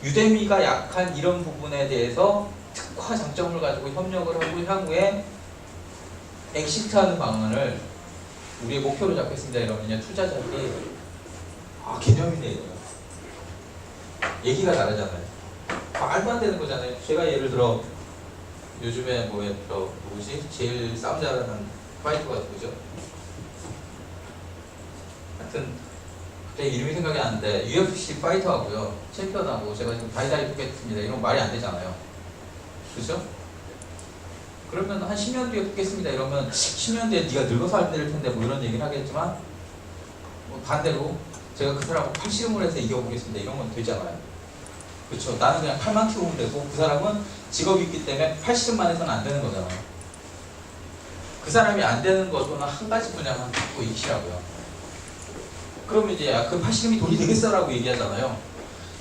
유대미가 약한 이런 부분에 대해서 특화 장점을 가지고 협력을 하고 향후에 엑시트하는 방안을 우리의 목표로 잡겠습니다 이러면 투자자들이 개념이네 이거요. 얘기가 다르잖아요. 말도 안 되는 거잖아요. 제가 예를 들어 요즘에 뭐지 제일 싸움 잘하는 파이터가 누구죠? 하여튼 그때 이름이 생각이 안 나는데 UFC 파이터하고요 챔피언하고 제가 지금 다이다이 붙겠습니다 이런 말이 안 되잖아요. 그렇죠? 그러면 한 10년 뒤에 붙겠습니다 이러면 10년 뒤에 네가 늙어서 안 될 텐데 뭐 이런 얘기를 하겠지만 뭐 반대로 제가 그 사람을 팔씨름을 해서 이겨보겠습니다 이런 건 되잖아요. 그렇죠? 나는 그냥 팔만 키우면 되고 그 사람은 직업이 있기 때문에 팔씨름만 해서는 안 되는 거잖아요. 그 사람이 안 되는 것은 한 가지 분야만 갖고 익히라고요. 그러면 이제 그 팔씨름이 돈이 되겠어라고 얘기하잖아요.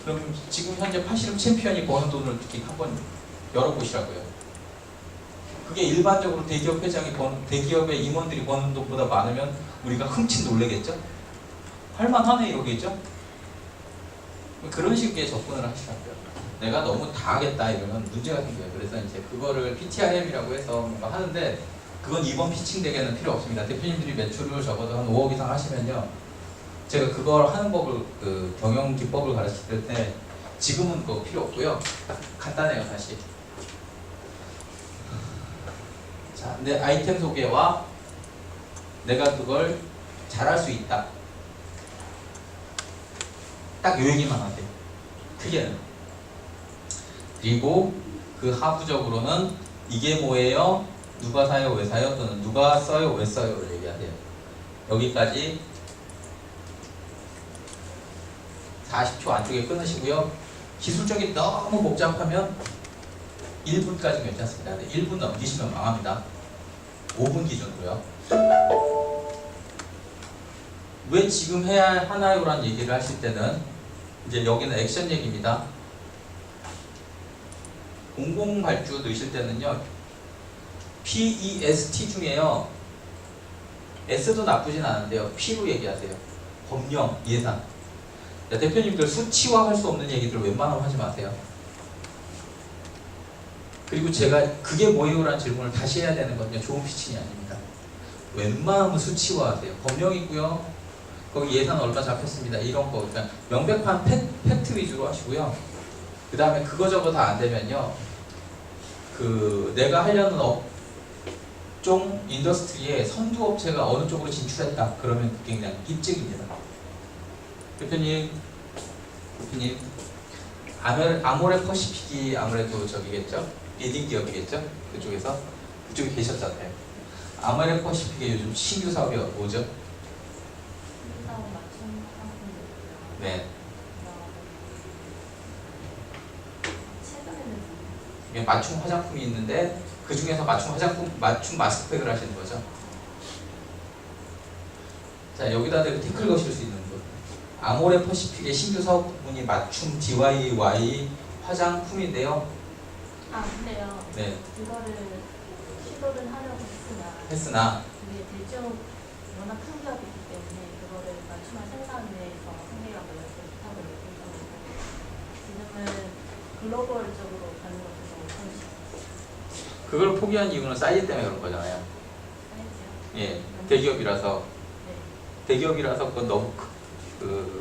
그럼 지금 현재 팔씨름 챔피언이 버는 돈을 한번 열어보시라고요. 그게 일반적으로 대기업 회장이 대기업의 임원들이 버는 돈보다 많으면 우리가 흠칫 놀래겠죠? 할만하네 이러겠죠? 그런 식의 접근을 하시라고요. 내가 너무 다 하겠다 이러면 문제가 생겨요. 그래서 이제 그거를 PTRM이라고 해서 뭔가 하는데 그건 이번 피칭 대회는 필요 없습니다. 대표님들이 매출을 적어도 한 5억 이상 하시면요. 제가 그걸 하는 법을 경영 기법을 가르칠 때 지금은 그거 필요 없고요. 딱 간단해요 사실. 자, 내 아이템 소개와 내가 그걸 잘할 수 있다. 딱 요 얘기만 하세요. 크게는. 그리고 그 하부적으로는 이게 뭐예요? 누가 사요? 왜 사요? 또는 누가 써요? 왜 써요?를 얘기하세요. 여기까지 40초 안쪽에 끊으시고요. 기술적인 너무 복잡하면 1분까지 괜찮습니다. 1분 넘기시면 망합니다. 5분 기준으로요. 왜 지금 해야 하나요? 라는 얘기를 하실 때는 이제 여기는 액션 얘기입니다. 공공발주 넣으실 때는요. PEST 중에요. S도 나쁘진 않은데요. P로 얘기하세요. 법령, 예산. 자, 대표님들 수치화할 수 없는 얘기들 웬만하면 하지 마세요. 그리고 제가 그게 뭐예요? 라는 질문을 다시 해야 되는 건요. 좋은 피칭이 아닙니다. 웬만하면 수치화하세요. 법령 있고요. 거기 예산 얼마 잡혔습니다. 이런 거 그냥 명백한 팩트 위주로 하시고요. 그 다음에 그거 저거 다 안 되면요. 그 내가 하려는 업종 인더스트리에 선두업체가 어느 쪽으로 진출했다. 그러면 그게 그냥 입증입니다. 대표님 아모레 퍼시픽이 아무래도 저기겠죠? 리딩 기업이겠죠? 그쪽에 계셨잖아요. 아모레 퍼시픽의 요즘 신규 사업이 뭐죠? 일단 맞춤 상품도 네, 최근에는 이게 맞춤 화장품이 있는데 그 중에서 맞춤 마스크팩을 하시는 거죠. 자, 여기다 대고 태클 거실 수 있는 분. 아모레 퍼시픽의 신규 사업 부분이 맞춤 DIY 화장품인데요. 근데요. 네, 이거를 시도를 하려고 했으나 이게 대쪽 워낙 큰 기업이기 때문에 그거를 맞춤한 생산에서 한계가 걸려서 못하고 있고 지금은 글로벌적으로 가는 것에서 우선시 그걸 포기한 이유는 사이즈 때문에 그런 거잖아요. 사이즈요. 예, 대기업이라서 네. 그건 너무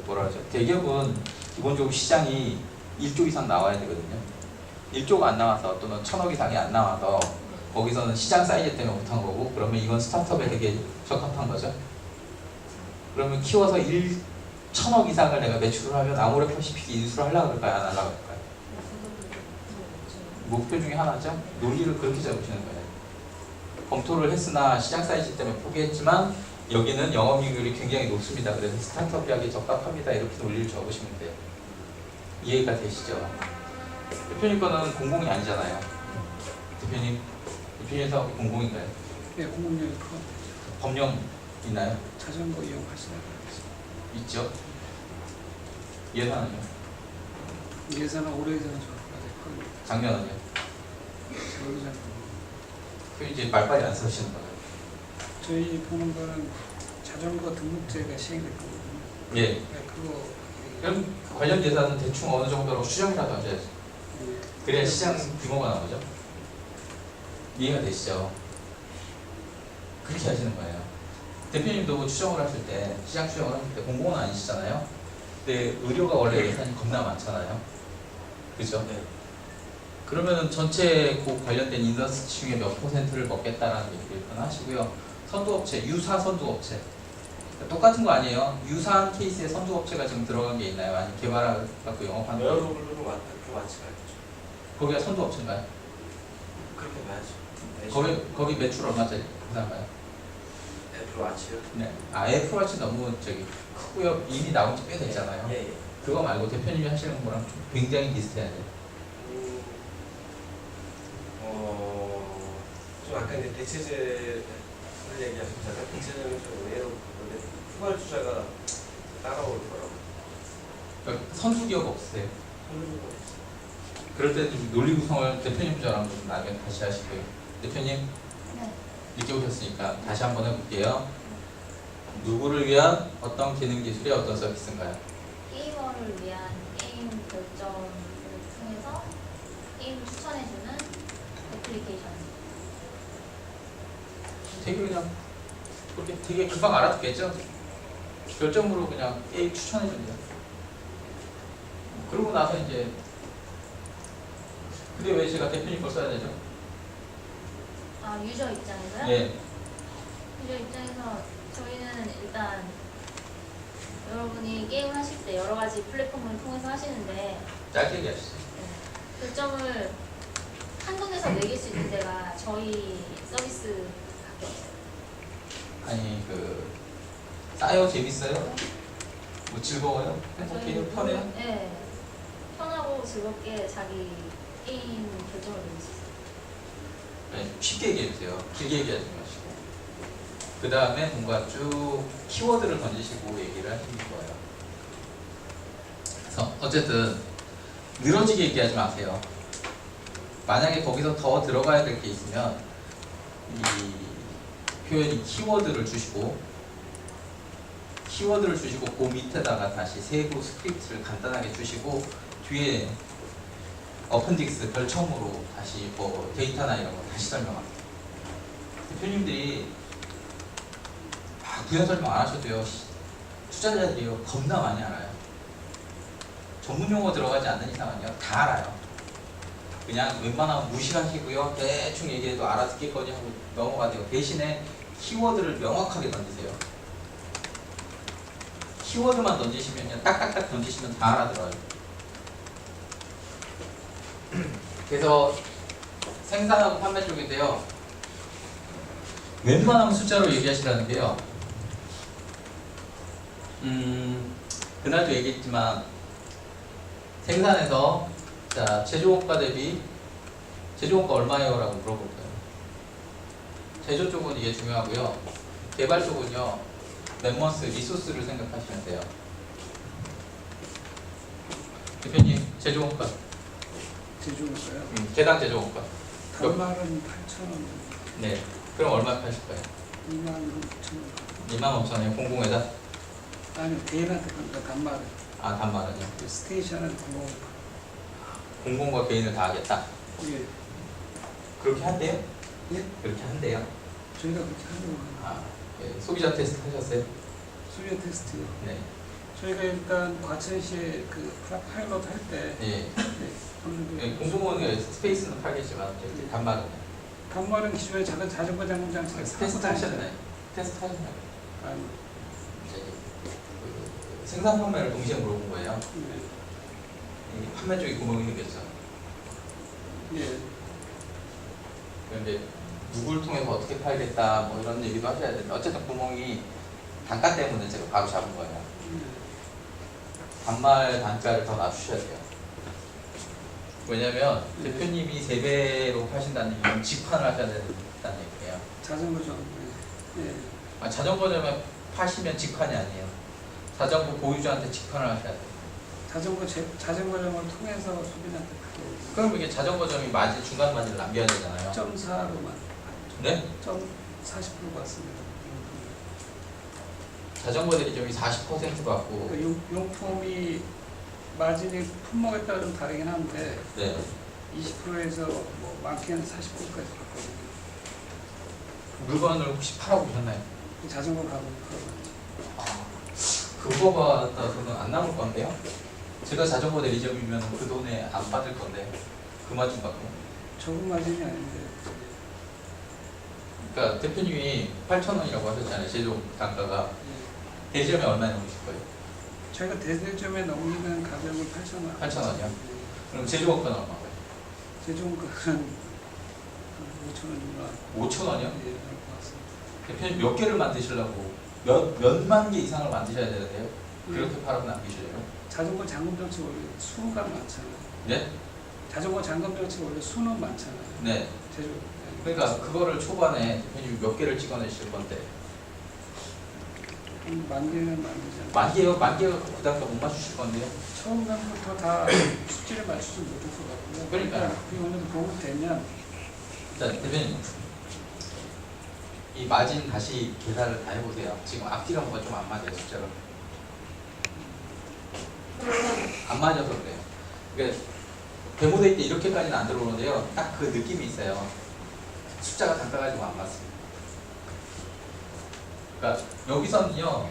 뭐라 그러죠? 대기업은 기본적으로 시장이 1조 이상 나와야 되거든요. 1조가 안 나와서 또는 1,000억 이상이 안 나와서 거기서는 시장 사이즈 때문에 못한 거고, 그러면 이건 스타트업에 되게 적합한 거죠. 그러면 키워서 1,000억 이상을 내가 매출을 하면 아모레 퍼시픽이 인수를 하려고 할까요? 안 하려고 할까요? 목표 중에 하나죠. 논리를 그렇게 잡으시는 거예요. 검토를 했으나 시장 사이즈 때문에 포기했지만 여기는 영업이익률이 굉장히 높습니다. 그래서 스타트업이 하기 적합합니다. 이렇게 논리를 적으시면 돼요. 이해가 되시죠? 대표님 거는 공공이 아니잖아요. 대표님 사업이 공공인가요? 네, 공공연히 그거 법령 있나요? 자전거 이용할 수 있어요. 있죠. 예산은요? 예산은 오래전에 저까지 작년은요? 저기잖아요. 그 이제 말빨리 안 쓰시는 거예요. 저희 보는 거는 자전거 등록제가 시행됐거든요. 예. 네, 그거 그럼 관련 예산은 대충 어느 정도로 수정이라도 하셔야죠. 그래야 시장 규모가 나오죠. 이해가 되시죠? 그렇게 하시는 거예요. 대표님도 뭐 추정을 하실 때, 시장 추정을 하실 때 공공은 아니시잖아요. 근데 의료가 원래 예산이 겁나 많잖아요. 그죠? 네. 그러면은 전체 그 관련된 인더스트리 중에 몇 %를 먹겠다라는 얘기를 하시고요. 선두업체, 유사 선두업체. 똑같은 거 아니에요. 유사한 케이스에 선두업체가 지금 들어간 게 있나요? 아니면 개발하고 영업하는 거? 웨어러블로 맞지 말죠. 거기가 선두업체인가요? 그렇게 봐야죠. 거기 매출 얼마짜리 회사인가요? 애플워치요? 네. 애플워치 너무 크고요. 이미 나온 지 꽤 됐잖아요. 예. 그거 말고 대표님이 하시는 거랑 좀 굉장히 비슷해야 돼요. 좀 아까 이제 대체제를 얘기하셨잖아요. 대체제는 좀 의외로 그런데 후발주자가 따라올 거라고. 그러니까 선수기업 없으세요. 선수가 있어요. 그럴 때 좀 논리 구성을 대표님 저랑 좀 나중에 다시 하시고요. 대표님 네. 늦게 오셨으니까 다시 한번 해볼게요. 누구를 위한 어떤 기능 기술이 어떤 서비스인가요? 게이머를 위한 게임 결정을 통해서 게임을 추천해주는 애플리케이션. 되게 그냥 그렇게 되게 금방 알아듣겠죠? 결정으로 그냥 게임 추천해준대요. 그러고 나서 이제 근데 왜 제가 대표님 걸 써야 되죠? 유저 입장에서요? 예. 유저 입장에서 저희는 일단 여러분이 게임을 하실 때 여러 가지 플랫폼을 통해서 하시는데 짧게 얘기하시죠. 결정을 한 돈에서 매길 수 있는 데가 저희 서비스밖에 없어요. 아니 싸요? 재밌어요? 뭐 즐거워요? 행복해요? 편해요? 네. 편하고 즐겁게 자기 게임 결정을 내릴 수 있어요. 네, 쉽게 얘기해주세요. 길게 얘기하지 마시고. 그 다음에 뭔가 쭉 키워드를 던지시고 얘기를 하시는 거예요. 그래서 어쨌든 늘어지게 얘기하지 마세요. 만약에 거기서 더 들어가야 될 게 있으면 이 표현이 키워드를 주시고 그 밑에다가 다시 세부 스크립트를 간단하게 주시고 뒤에 어펜딕스 별첨으로 다시 뭐 데이터나 이런 거 다시 설명합니다. 대표님들이 부연 설명 안 하셔도 돼요. 투자자들이요 겁나 많이 알아요. 전문 용어 들어가지 않는 이상은요 다 알아요. 그냥 웬만하면 무시하시고요 대충 얘기해도 알아듣겠거니 하고 넘어가세요. 대신에 키워드를 명확하게 던지세요. 키워드만 던지시면요 딱딱딱 던지시면 다 알아들어요. 그래서 생산하고 판매 쪽인데요 웬만하면 숫자로 얘기하시라는 게요. 그날도 얘기했지만 생산에서 자 제조원가 대비 제조원가 얼마예요? 라고 물어볼 거예요. 제조 쪽은 이게 중요하고요. 개발 쪽은요 멤버스 리소스를 생각하시면 돼요. 대표님 제조원가 제조인가요? 개당 제조원가 단말은 8,000원, 네 그럼 얼마 파실 거예요? 25,000원. 25,000원에 공공에다 아니 개인한테 그러니까 단말은 아 단말은요? 스테이션은 뭐 공공과 개인을 다 하겠다. 예, 그렇게 한대요? 예? 그렇게 한대요. 저희가 그렇게 하려고 하는 아, 예. 소비자 테스트 하셨어요? 수요 테스트요. 네. 저희가 일단 과천시에 그 파일럿 할 때 예. 어느 정도 예. 공공은 스페이스는 팔겠지만 이제 단말은 단말은 기존에 작은 자전거 장군 장치를 테스트 하셨나요? 테스트 하셨나요? 아니, 이제 그 생산 판매를 동시에 물어본 거예요. 네. 이 판매 쪽에 구멍이 생겼죠. 예. 그런데 누구를 통해서 어떻게 팔겠다 뭐 이런 얘기도 하셔야 되는데 어쨌든 구멍이 단가 때문에 제가 바로 잡은 거예요. 단말 단가를 더 낮추셔야 돼요. 왜냐면 대표님이 3배로 파신다는 얘기는 직판을 하셔야 된다는 얘기예요. 자전거 장. 예. 아, 자전거점에 파시면 직판이 아니에요. 자전거 보유자한테 직판을 하셔야 돼요. 자전거점을 통해서 소비자한테 크게 그럼 이게 자전거점이 마진 중간 마진을 남겨야 되잖아요. 0.4로만 네? 0.40% 받습니다. 자전거 대리점이 40% 받고 그러니까 용품이 마진이 품목에 따라 좀 다르긴 한데 네. 20%에서 뭐 많게는 40%까지 받거든요. 물건을 혹시 팔아보셨나요? 자전거 가격이 그러면 아, 그거 받아서는 안 남을 건데요? 제가 자전거 대리점이면 그 돈에 안 받을 건데 그 마진 받고 적은 마진이 아닌데 그러니까 대표님이 8,000원이라고 하셨잖아요. 제조 단가가 대리점에 얼마나 넘으실 거예요? 저희가 대대점에 넘기는 가격은 8,000원. 8,000원이요? 그럼 제조원가는 얼마예요? 제조원가는 5,000원 정도. 5,000원이요? 예, 나올 것 같습니다. 대표님 몇 개를 만드시려고 몇만 개 이상을 만드셔야 되는데요? 그렇게 팔아서 남기실래요? 자전거 잠금 장치 원래 수가 많잖아요. 네? 자전거 잠금 장치 원래 수는 많잖아요. 네. 제조. 그러니까 그거를 초반에 대표님이 몇 개를 찍어내실 건데 한 10,000개는 만들잖아요. 만 개가 그 단가 못 맞추실 건데요? 처음부터 다 수치를 맞추지 못해서 같고요. 그러니까요. 그게 어느 정도 보고 되면 자, 대표님 이 마진 다시 계산을 다 해보세요. 지금 앞뒤가 뭐가 좀 안 맞아요, 숫자가. 안 맞아서 그래요. 그러니까 데모데이 때 이렇게까지는 안 들어오는데요. 딱 그 느낌이 있어요. 숫자가 단가 가지고 안 맞습니다. 그러니까 여기서는요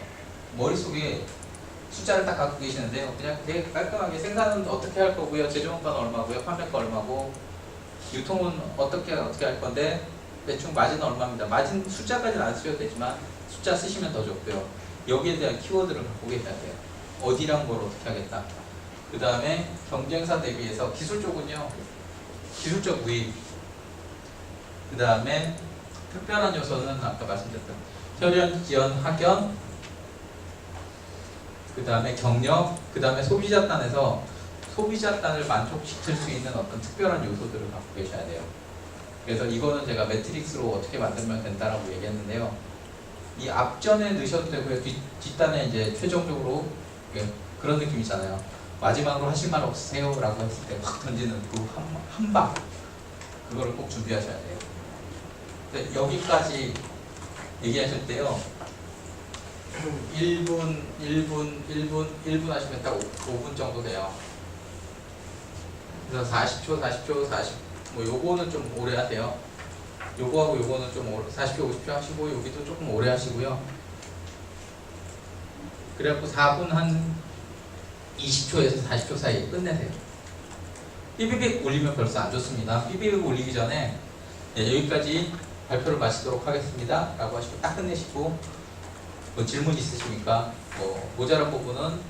머릿속에 숫자를 딱 갖고 계시는데요. 그냥 되게 깔끔하게 생산은 어떻게 할 거고요, 제조원가는 얼마고요, 판매가 얼마고, 유통은 어떻게 할 건데 대충 마진은 얼마입니다. 마진 숫자까지는 안 쓰셔도 되지만 숫자 쓰시면 더 좋고요. 여기에 대한 키워드를 갖고 계셔야 돼요. 어디랑 뭘 어떻게 하겠다. 그 다음에 경쟁사 대비해서 기술 쪽은요 기술적 우위. 그 다음에 특별한 요소는 아까 말씀드렸던 혈연, 지연, 학연, 그 다음에 경력, 그 다음에 소비자 단에서 소비자 단을 만족시킬 수 있는 어떤 특별한 요소들을 갖고 계셔야 돼요. 그래서 이거는 제가 매트릭스로 어떻게 만들면 된다라고 얘기했는데요. 이 앞전에 넣으셔도 되고요. 뒷단에 이제 최종적으로 그런 느낌 있잖아요. 마지막으로 하실 말 없으세요? 라고 했을 때 확 던지는 그 한 방. 그거를 꼭 준비하셔야 돼요. 근데 여기까지 얘기하실 때요. 1분 하시면 딱 5분 정도 돼요. 그래서 40초, 40, 뭐 요거는 좀 오래 하세요. 요거하고 요거는 좀 40초, 50초 하시고 여기도 조금 오래 하시고요. 그래갖고 4분 한 20초에서 40초 사이에 끝내세요. 삐삐빅 울리면 벌써 안 좋습니다. 삐삐빅 울리기 전에 여기까지 발표를 마치도록 하겠습니다 라고 하시고 딱 끝내시고 뭐 질문 있으십니까? 뭐 모자란 부분은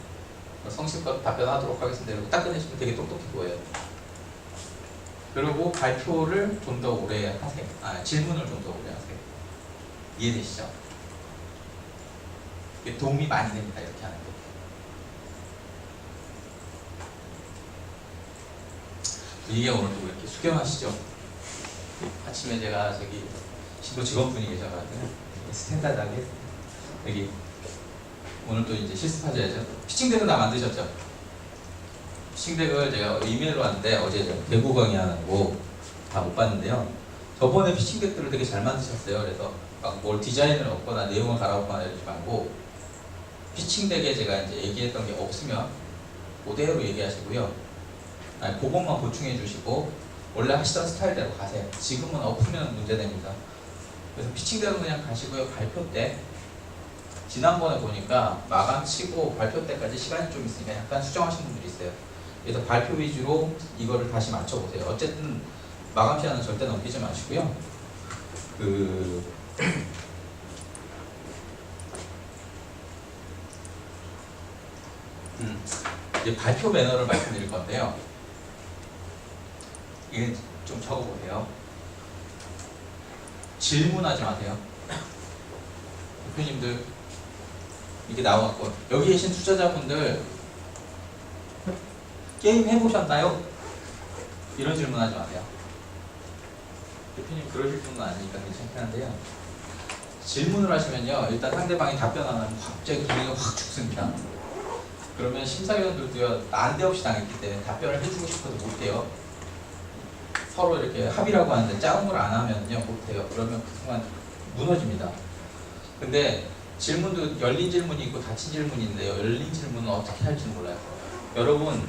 성실껏 답변하도록 하겠습니다. 이러고 딱 끝내시면 되게 똑똑해 보여요. 그리고 발표를 좀 더 오래 하세요. 질문을 좀 더 오래 하세요. 이해되시죠? 이게 도움이 많이 됩니다. 이렇게 하는 게. 이게 오늘 또 이렇게 수경하시죠? 아침에 제가 저기 신도 직원분이 계셔가지고 스탠다드하게 여기 오늘 또 이제 실습하셔야죠. 피칭덱은 다 만드셨죠? 피칭덱을 제가 이메일로 왔는데 어제 제가 대구 강의하는 거 다 못 봤는데요. 저번에 피칭덱들을 되게 잘 만드셨어요. 그래서 막 뭘 디자인을 얻거나 내용을 갈아엎거나 이러지 말고 피칭덱에 제가 이제 얘기했던 게 없으면 그대로 얘기하시고요. 그것만 보충해 주시고 원래 하시던 스타일대로 가세요. 지금은 없으면 문제됩니다. 그래서 피칭대로 그냥 가시고요. 발표 때 지난번에 보니까 마감 치고 발표 때까지 시간이 좀 있으니까 약간 수정하신 분들이 있어요. 그래서 발표 위주로 이거를 다시 맞춰보세요. 어쨌든 마감 시간은 절대 넘기지 마시고요. 이제 발표 매너를 말씀드릴 건데요. 이게 좀 적어보세요. 질문하지 마세요. 대표님들 이게 나와갖고 여기 계신 투자자분들 게임 해보셨나요? 이런 질문하지 마세요. 대표님 그러실 분은 아니니까 괜찮긴 한데요. 질문을 하시면요, 일단 상대방이 답변 안 하면 갑자기 분위기가 확 죽습니다. 그러면 심사위원들도요, 난데없이 당했기 때문에 답변을 해주고 싶어도 못해요. 서로 이렇게 합의라고 하는데 짜응을 안 하면요 못해요. 그러면 그 순간 무너집니다. 근데 질문도 열린 질문이 있고 닫힌 질문이 있는데요. 열린 질문은 어떻게 할지 몰라요. 여러분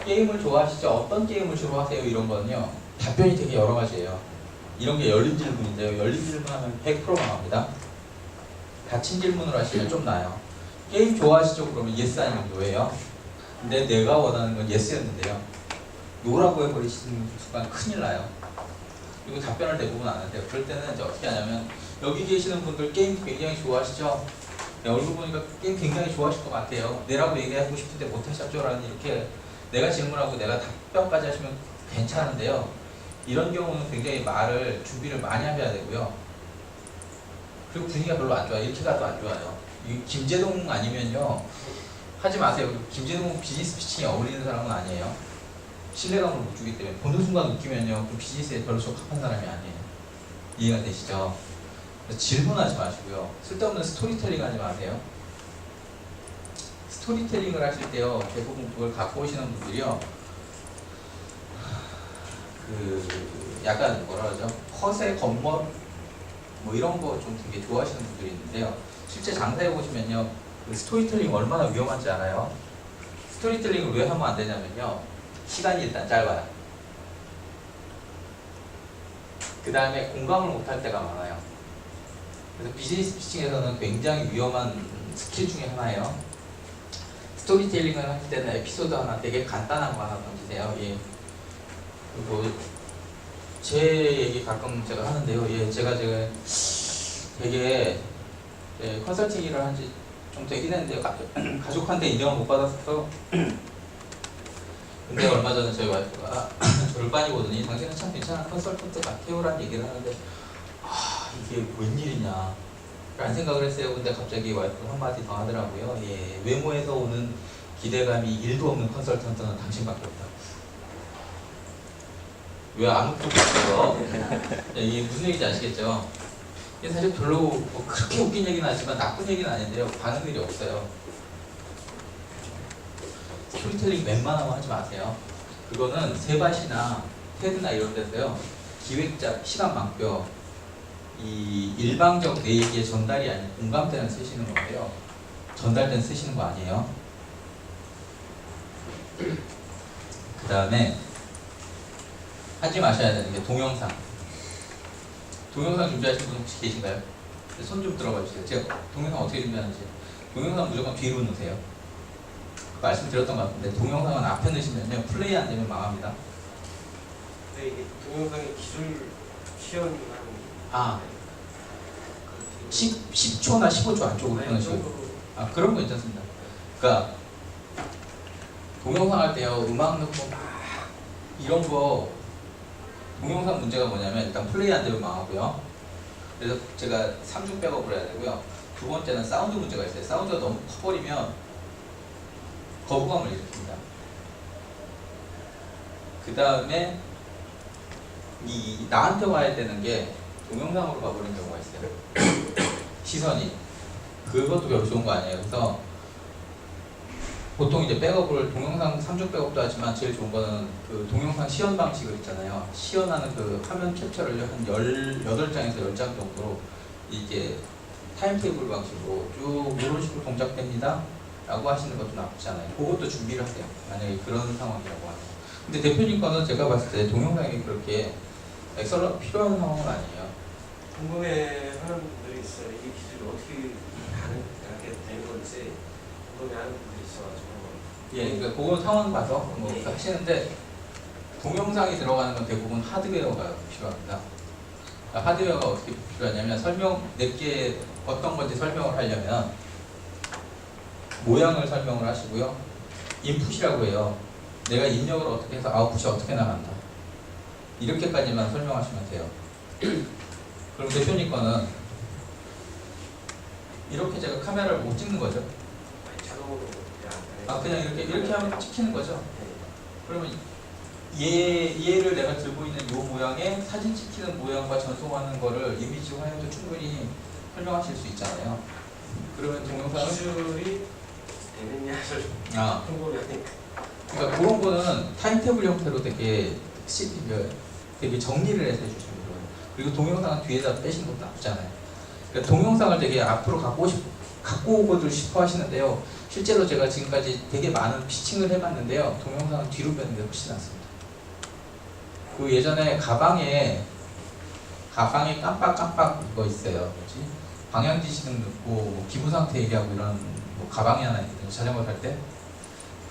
게임을 좋아하시죠? 어떤 게임을 주로 하세요? 이런 거는요 답변이 되게 여러 가지예요. 이런 게 열린 질문인데요. 열린 질문하면 100%가 나옵니다. 닫힌 질문을 하시면 좀 나아요. 게임 좋아하시죠? 그러면 yes 아니면 no예요. 근데 내가 원하는 건 yes였는데요. 노라고 해버리시는 순간 큰일 나요. 그리고 답변을 대부분 안 하는데요. 그럴 때는 이제 어떻게 하냐면 여기 계시는 분들 게임 굉장히 좋아하시죠? 얼굴 보니까 게임 굉장히 좋아하실 것 같아요. 내라고 얘기하고 싶은데 못하셨죠? 라는 이렇게 내가 질문하고 내가 답변까지 하시면 괜찮은데요. 이런 경우는 굉장히 말을 준비를 많이 하셔야 되고요. 그리고 분위기가 별로 안 좋아요. 이렇게 가도 안 좋아요. 김재동 아니면요 하지 마세요. 김재동 비즈니스 피칭에 어울리는 사람은 아니에요. 신뢰감을 못 주기 때문에 보는 순간 웃기면요 그 비즈니스에 별로 적합한 사람이 아니에요. 이해가 되시죠? 질문하지 마시고요. 쓸데없는 스토리텔링 하지 마세요. 스토리텔링을 하실 때요 대부분 그걸 갖고 오시는 분들이요 약간 뭐라 그러죠? 허세, 겉멋 뭐 이런 거 좀 되게 좋아하시는 분들이 있는데요. 실제 장사해 보시면요 그 스토리텔링 얼마나 위험한지 알아요? 스토리텔링을 왜 하면 안 되냐면요 시간이 일단 짧아요. 그 다음에 공감을 못할 때가 많아요. 그래서 비즈니스 피칭에서는 굉장히 위험한 스킬 중에 하나예요. 스토리텔링을 할 때는 에피소드 하나 되게 간단한 거 하나 던지세요. 예. 그리고 제 얘기 가끔 제가 하는데요. 예, 제가 되게 컨설팅 일을 한 지 좀 되긴 했는데 가족한테 인정을 못 받았어. 근데 얼마 전에 저희 와이프가 저를 빠니 보더니 당신은 참 괜찮은 컨설턴트 같아요라는 얘기를 하는데 이게 웬일이냐 라는 생각을 했어요. 근데 갑자기 와이프가 한마디 더 하더라고요. 예, 외모에서 오는 기대감이 1도 없는 컨설턴트는 당신밖에 없다. 왜 아무것도 없어요? 이게 무슨 얘기인지 아시겠죠? 이게 사실 별로 뭐 그렇게 웃긴 얘기는 아니지만 나쁜 얘기는 아닌데요. 반응 일이 없어요. 스토리텔링 웬만하면 하지 마세요. 그거는 세밭이나 테드나 이런 데서요 기획자, 시간망표 이 일방적 내 얘기의 전달이 아닌 공감대는 쓰시는 건데요. 전달된 쓰시는 거 아니에요. 그 다음에 하지 마셔야 되는 게 동영상. 동영상 준비하신 분 혹시 계신가요? 손 좀 들어봐 주세요. 제가 동영상 어떻게 준비하는지 동영상 무조건 뒤로 넣으세요. 말씀드렸던 것 같은데 동영상은 앞에 넣으시면요 플레이 안 되면 망합니다. 근데 이게 동영상의 기술 시연하는 아 10초나 15초 안쪽으로 끊으시고 그런 거 괜찮습니다. 그러니까 동영상 할 때요 음악 넣고 막 이런 거 동영상 문제가 뭐냐면 일단 플레이 안 되면 망하고요. 그래서 제가 3중 백업을 해야 되고요. 두 번째는 사운드 문제가 있어요. 사운드가 너무 커버리면 거부감을 일으킵니다. 그 다음에 나한테 와야 되는 게 동영상으로 가버리는 경우가 있어요. 시선이. 그것도 별로 좋은 거 아니에요. 그래서 보통 이제 백업을 동영상 3중 백업도 하지만 제일 좋은 거는 그 동영상 시연 방식을 있잖아요. 시연하는 그 화면 캡처를 한 18장에서 10장 정도로 이게 타임테이블 방식으로 쭉 이런 식으로 동작됩니다 라고 하시는 것도 나쁘지 않아요. 그것도 준비를 하세요. 만약에 그런 상황이라고 하면. 근데 대표님 거는 제가 봤을 때 동영상이 그렇게 엑셀러가 필요한 상황은 아니에요. 궁금해하는 분들이 있어요. 이 기술이 어떻게 이렇게 되는 건지 궁금해하는 분들이 있어가지고. 예, 그러니까 그거 상황 봐서 뭐 하시는데 동영상이 들어가는 건 대부분 하드웨어가 필요합니다. 그러니까 하드웨어가 어떻게 필요하냐면 내게 어떤 건지 설명을 하려면 모양을 설명을 하시고요. 인풋이라고 해요. 내가 입력을 어떻게 해서 아웃풋이 어떻게 나간다. 이렇게까지만 설명하시면 돼요. 그럼 대표님 거는 이렇게 제가 카메라를 보고 찍는 거죠. 자동으로 그냥 이렇게 하면 찍히는 거죠. 그러면 얘를 내가 들고 있는 이 모양에 사진 찍히는 모양과 전송하는 거를 이미지 화면도 충분히 설명하실 수 있잖아요. 그러면 동영상은 기술이 되느냐를 궁금해하니까. 그러니까 그런 거는 타임테이블 형태로 되게 정리를 해서 해주시면 돼요. 그리고 동영상은 뒤에다 빼시는 것도 나쁘잖아요. 그러니까 동영상을 되게 앞으로 갖고 오고들 싶어 하시는데요. 실제로 제가 지금까지 되게 많은 피칭을 해봤는데요. 동영상은 뒤로 빼는 게 훨씬 낫습니다. 그 예전에 가방에 깜빡 이거 있어요. 뭐지? 방향지시등 넣고 뭐 기부 상태 얘기하고 이런 뭐 가방이 하나 있거든요. 자전거 탈 때.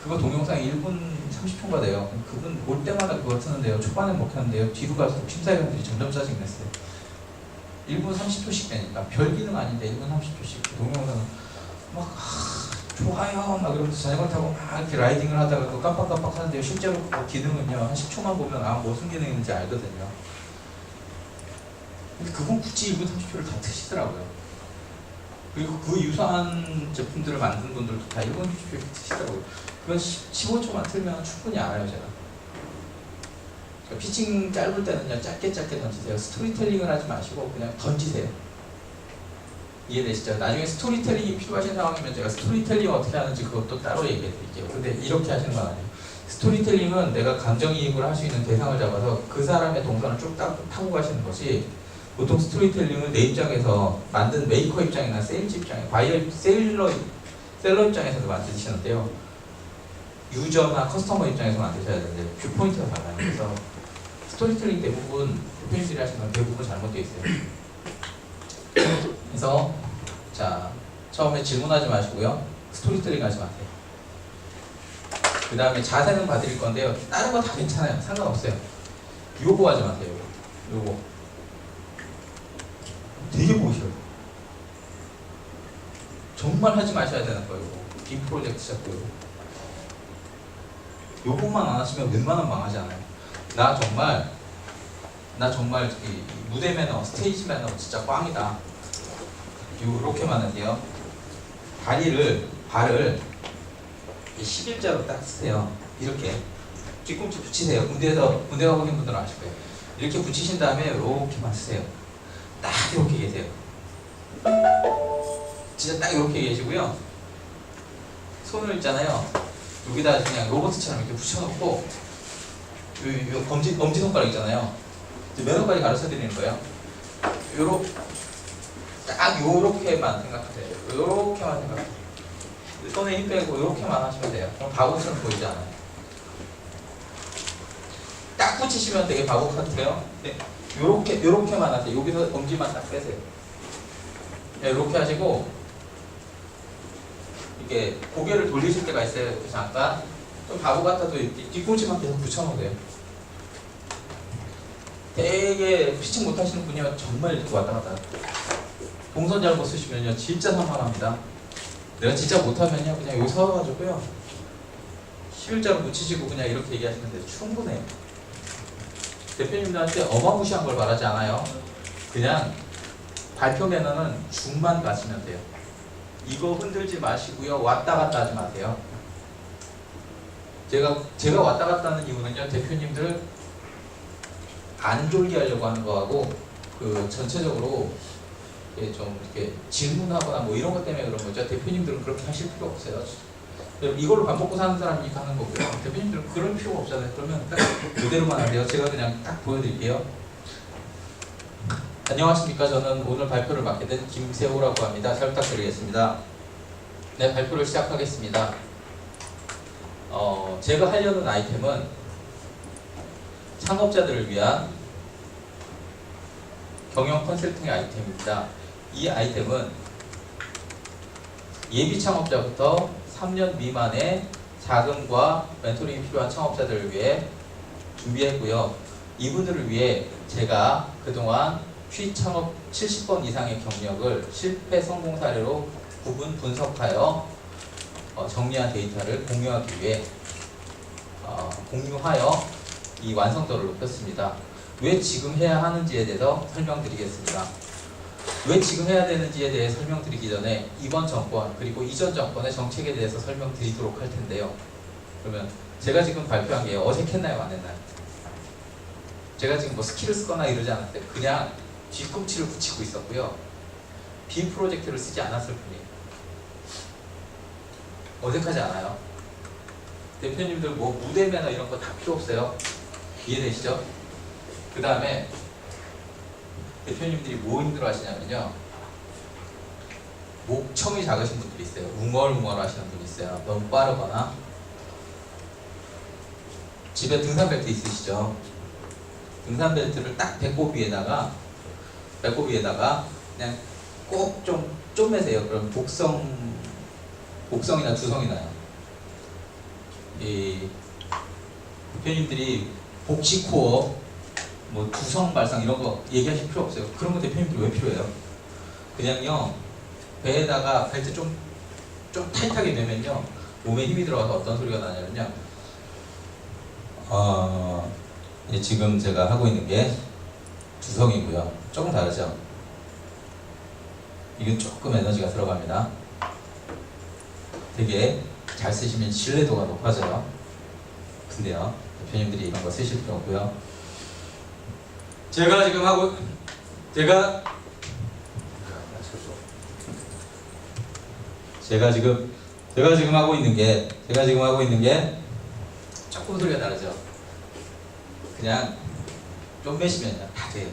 그거 동영상 1분 30초가 돼요. 그분 올 때마다 그거 트는데요. 초반에 먹혔는데요. 뒤로 갈수록 심사위원들이 점점 짜증냈어요. 1분 30초씩 되니까 별 기능 아닌데 1분 30초씩 그 동영상은 막 좋아요 막 이러면서 자전거 타고 막 이렇게 라이딩을 하다가 그 깜빡깜빡 하는데요. 실제로 그 기능은요 한 10초만 보면 무슨 기능이 있는지 알거든요. 근데 그건 굳이 1분 30초를 다 트시더라고요. 그리고 그 유사한 제품들을 만든 분들도 다 1분 30초를 트시더라고요. 그건 15초만 틀면 충분히 알아요 제가. 그러니까 피칭 짧을 때는요 짧게 던지세요. 스토리텔링을 하지 마시고 그냥 던지세요. 이해되시죠? 나중에 스토리텔링이 필요하신 상황이면 제가 스토리텔링 어떻게 하는지 그것도 따로 얘기해 드릴게요. 근데 이렇게 하시는 건 아니에요. 스토리텔링은 내가 감정이입을 할 수 있는 대상을 잡아서 그 사람의 동선을 쭉 타고 가시는 것이, 보통 스토리텔링은 내 입장에서 만든 메이커 입장이나 세일즈 입장에 셀러 입장에서도 만드시는데요. 유저나 커스터머 입장에서 만드셔야 되는데 뷰포인트가 달라요. 그래서 스토리텔링 대부분 대표님들이 하시는 건 대부분 잘못되어 있어요. 그래서 자 처음에 질문하지 마시고요. 스토리텔링 하지 마세요. 그 다음에 자세는 봐드릴 건데요. 다른 거 다 괜찮아요. 상관없어요. 요거 하지 마세요. 요거 되게 보기 싫어요. 정말 하지 마셔야 되는 거예요. 빅 프로젝트 잡고 요것만 안 하시면 웬만하면 망하지 않아요. 나 정말 이 무대 매너, 스테이지 매너 진짜 꽝이다. 요렇게만 할게요. 발을 11자로 딱 쓰세요. 이렇게 뒤꿈치 붙이세요. 군대 가보신 분들은 아실 거예요. 이렇게 붙이신 다음에 이렇게만 쓰세요. 딱 이렇게 계세요. 진짜 딱 이렇게 계시고요. 손을 있잖아요. 여기다 그냥 로봇처럼 이렇게 붙여놓고 요 엄지손가락 있잖아요. 매너까지 가르쳐 드리는 거예요. 딱 요렇게만 생각하세요. 요렇게만 생각하세요. 손에 힘 빼고 요렇게만 하시면 돼요. 그럼 바보처럼 보이지 않아요. 딱 붙이시면 되게 바보 같아요. 네. 요렇게만 하세요. 여기서 엄지만 딱 빼세요. 네, 요렇게 하시고 이렇게 고개를 돌리실 때가 있어요. 잠깐 좀 바보 같아도 이렇게 뒤꿈치만 계속 붙여놓으세요. 되게 피칭 못하시는 분이요 정말 이렇게 왔다 갔다 동선 잘못 쓰시면요 진짜 산만합니다. 내가 진짜 못하면요 그냥 여기 서가지고요 실자로 묻히시고 그냥 이렇게 얘기하시는데 충분해요. 대표님들한테 어마무시한 걸 바라지 않아요. 그냥 발표 매너는 중만 가시면 돼요. 이거 흔들지 마시고요 왔다 갔다 하지 마세요. 제가 왔다 갔다 하는 이유는요 대표님들 안 졸게 하려고 하는 거하고 그 전체적으로 좀 이렇게 질문하거나 뭐 이런 것 때문에 그런 거죠. 대표님들은 그렇게 하실 필요 없어요. 이걸로 밥 먹고 사는 사람이니까 하는 거고요. 대표님들은 그럴 필요가 없잖아요. 그러면 딱 그대로만 하세요. 제가 그냥 딱 보여드릴게요. 안녕하십니까. 저는 오늘 발표를 맡게 된 김세호라고 합니다. 잘 부탁드리겠습니다. 네, 발표를 시작하겠습니다. 제가 하려는 아이템은 창업자들을 위한 경영 컨설팅의 아이템입니다. 이 아이템은 예비 창업자부터 3년 미만의 자금과 멘토링이 필요한 창업자들을 위해 준비했고요. 이분들을 위해 제가 그동안 취창업 70번 이상의 경력을 실패 성공 사례로 구분 분석하여 정리한 데이터를 공유하기 위해 공유하여 이 완성도를 높였습니다. 왜 지금 해야 하는지에 대해서 설명드리겠습니다. 왜 지금 해야 되는지에 대해 설명드리기 전에 이번 정권 그리고 이전 정권의 정책에 대해서 설명드리도록 할 텐데요. 그러면 제가 지금 발표한 게 어색했나요? 안 했나요? 제가 지금 뭐 스킬을 쓰거나 이러지 않았어요. 그냥 뒤꿈치를 붙이고 있었고요. 빔 프로젝트를 쓰지 않았을 뿐이에요. 어색하지 않아요? 대표님들 뭐 무대 매너 이런 거 다 필요 없어요. 이해되시죠? 그 다음에 대표님들이 뭐 힘들어 하시냐면요. 목청이 작으신 분들이 있어요. 웅얼웅얼 하시는 분이 있어요. 너무 빠르거나. 집에 등산벨트 있으시죠? 등산벨트를 딱 배꼽 위에다가 그냥 꼭 좀 매세요. 그럼 복성이나 두성이 나요. 이 대표님들이 복식코어 뭐 두성 발상 이런 거 얘기하실 필요 없어요. 그런 거 대표님들 왜 필요해요? 그냥요 배에다가 벨트 좀 타이트하게 매면요 몸에 힘이 들어가서 어떤 소리가 나냐면요 지금 제가 하고 있는 게 두성이고요. 조금 다르죠? 이건 조금 에너지가 들어갑니다. 되게 잘 쓰시면 신뢰도가 높아져요. 근데요 대표님들이 이런 거 쓰실 필요 없고요. 제가 지금 하고 있는 게 조금 소리가 다르죠. 그냥 좀 매시면 다 돼요.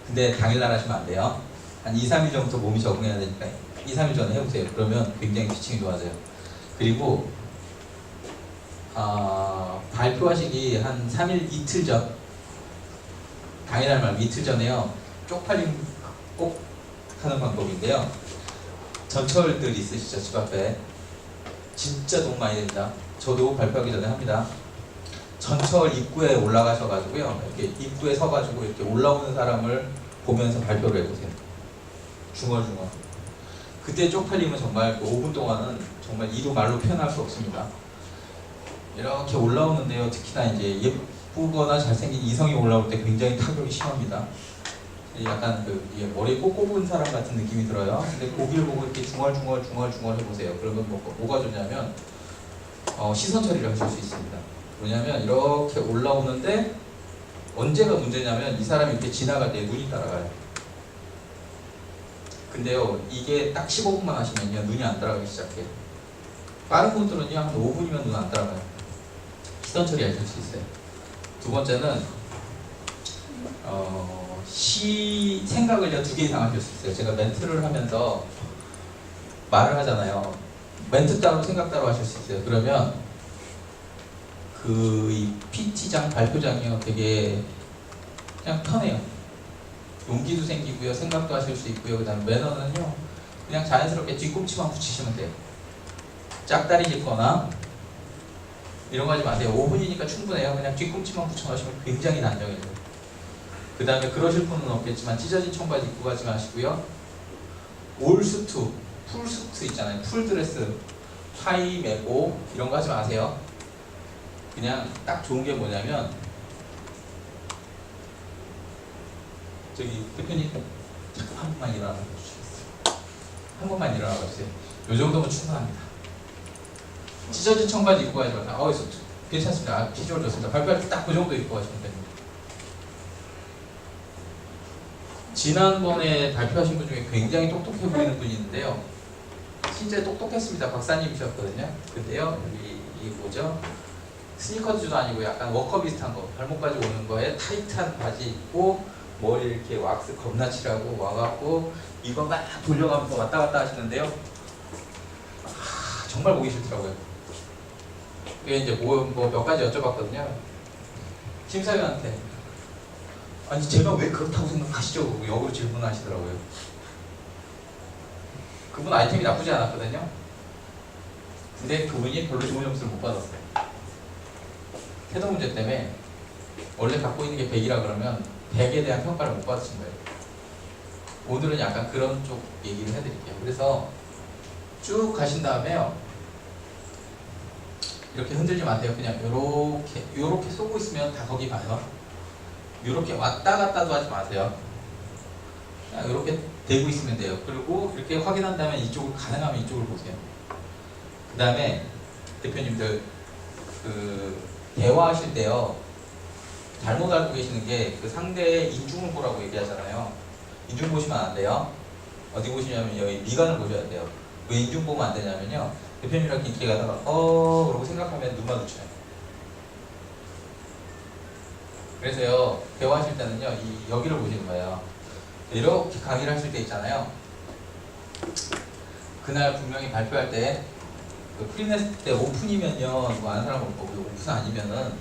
근데 당일날 하시면 안 돼요. 한 2-3일 전부터 몸이 적응해야 되니까 2-3일 전에 해보세요. 그러면 굉장히 피칭이 좋아져요. 그리고 발표하시기 한 3일 이틀 전, 당일날 말고 이틀 전에요. 쪽팔림 꼭 하는 방법인데요. 전철들 있으시죠? 집 앞에. 진짜 돈 많이 듭니다. 저도 발표하기 전에 합니다. 전철 입구에 올라가셔가지고요. 이렇게 입구에 서가지고 이렇게 올라오는 사람을 보면서 발표를 해보세요. 중얼중얼. 그때 쪽팔림은 정말 그 5분 동안은 정말 이루 말로 표현할 수 없습니다. 이렇게 올라오는데요. 특히나 이제 예쁘거나 잘생긴 이성이 올라올 때 굉장히 타격이 심합니다. 약간 머리에 꼭 꼽은 사람 같은 느낌이 들어요. 근데 고기를 보고 이렇게 중얼중얼 해보세요. 그러면 뭐가 좋냐면 시선 처리를 하실 수 있습니다. 뭐냐면 이렇게 올라오는데 언제가 문제냐면 이 사람이 이렇게 지나갈 때 눈이 따라가요. 근데요 이게 딱 15분만 하시면요 눈이 안 따라가기 시작해요. 빠른 분들은요 한 5분이면 눈 안 따라가요. 시선 처리하실 수 있어요. 두 번째는 생각을 2개 이상 하실 수 있어요. 제가 멘트를 하면서 말을 하잖아요. 멘트 따로 생각 따로 하실 수 있어요. 그러면 이 PT장 발표장이요 되게 그냥 편해요. 용기도 생기고요. 생각도 하실 수 있고요. 그 다음에 매너는요 그냥 자연스럽게 뒤꿈치만 붙이시면 돼요. 짝다리 짚거나 이런 거 하지 마세요. 5분이니까 충분해요. 그냥 뒤꿈치만 붙여놓으시면 굉장히 단정해져요. 그 다음에 그러실 분은 없겠지만 찢어진 청바지 입고 가지 마시고요. 올 수트, 풀 수트 있잖아요. 풀 드레스, 타이 메고 이런 거 하지 마세요. 그냥 딱 좋은 게 뭐냐면 저기 대표님 잠깐 한 번만 일어나 주시겠어요? 한 번만 일어나 주세요. 이 정도면 충분합니다. 찢어진 청바지 입고 가지 마세요. 괜찮습니다. 아, 비주얼 좋습니다. 발발 딱 그 정도 입고 가시면 됩니다. 지난번에 발표하신 분 중에 굉장히 똑똑해 보이는 분이 있는데요. 진짜 똑똑했습니다. 박사님이셨거든요. 근데요, 이 뭐죠? 스니커즈도 아니고 약간 워커 비슷한 거, 발목까지 오는 거에 타이트한 바지 입고 머리 이렇게 왁스 겁나 칠하고 와갖고 이거 막 돌려가면서 왔다 갔다 하시는데요. 정말 보기 싫더라고요. 그게 이제 뭐 몇 가지 여쭤봤거든요. 심사위원한테. 아니 제가 왜 그렇다고 생각하시죠? 역으로 질문하시더라고요. 그분 아이템이 나쁘지 않았거든요. 근데 그분이 별로 좋은 점수를 못 받았어요. 태도 문제 때문에 원래 갖고 있는 게 100이라 그러면 100에 대한 평가를 못 받으신 거예요. 오늘은 약간 그런 쪽 얘기를 해드릴게요. 그래서 쭉 가신 다음에요. 이렇게 흔들지 마세요. 그냥 요렇게 쏘고 있으면 다 거기 가요. 요렇게 왔다 갔다도 하지 마세요. 그냥 요렇게 대고 있으면 돼요. 그리고 이렇게 확인한 다음에 이쪽을 가능하면 이쪽을 보세요. 그 다음에 대표님들 대화하실 때요. 잘못 알고 계시는 게 그 상대의 인중을 보라고 얘기하잖아요. 인중 보시면 안 돼요. 어디 보시냐면 여기 미간을 보셔야 돼요. 왜 인중 보면 안 되냐면요. 대표님이랑 이렇게 가다가 그러고 생각하면 눈 마주쳐요. 그래서요. 대화하실 때는요. 여기를 보시는 거예요. 이렇게 강의를 하실 때 있잖아요. 그날 분명히 발표할 때 프리네스 때 오픈이면요. 뭐 아는 사람 올 거고 오픈 아니면은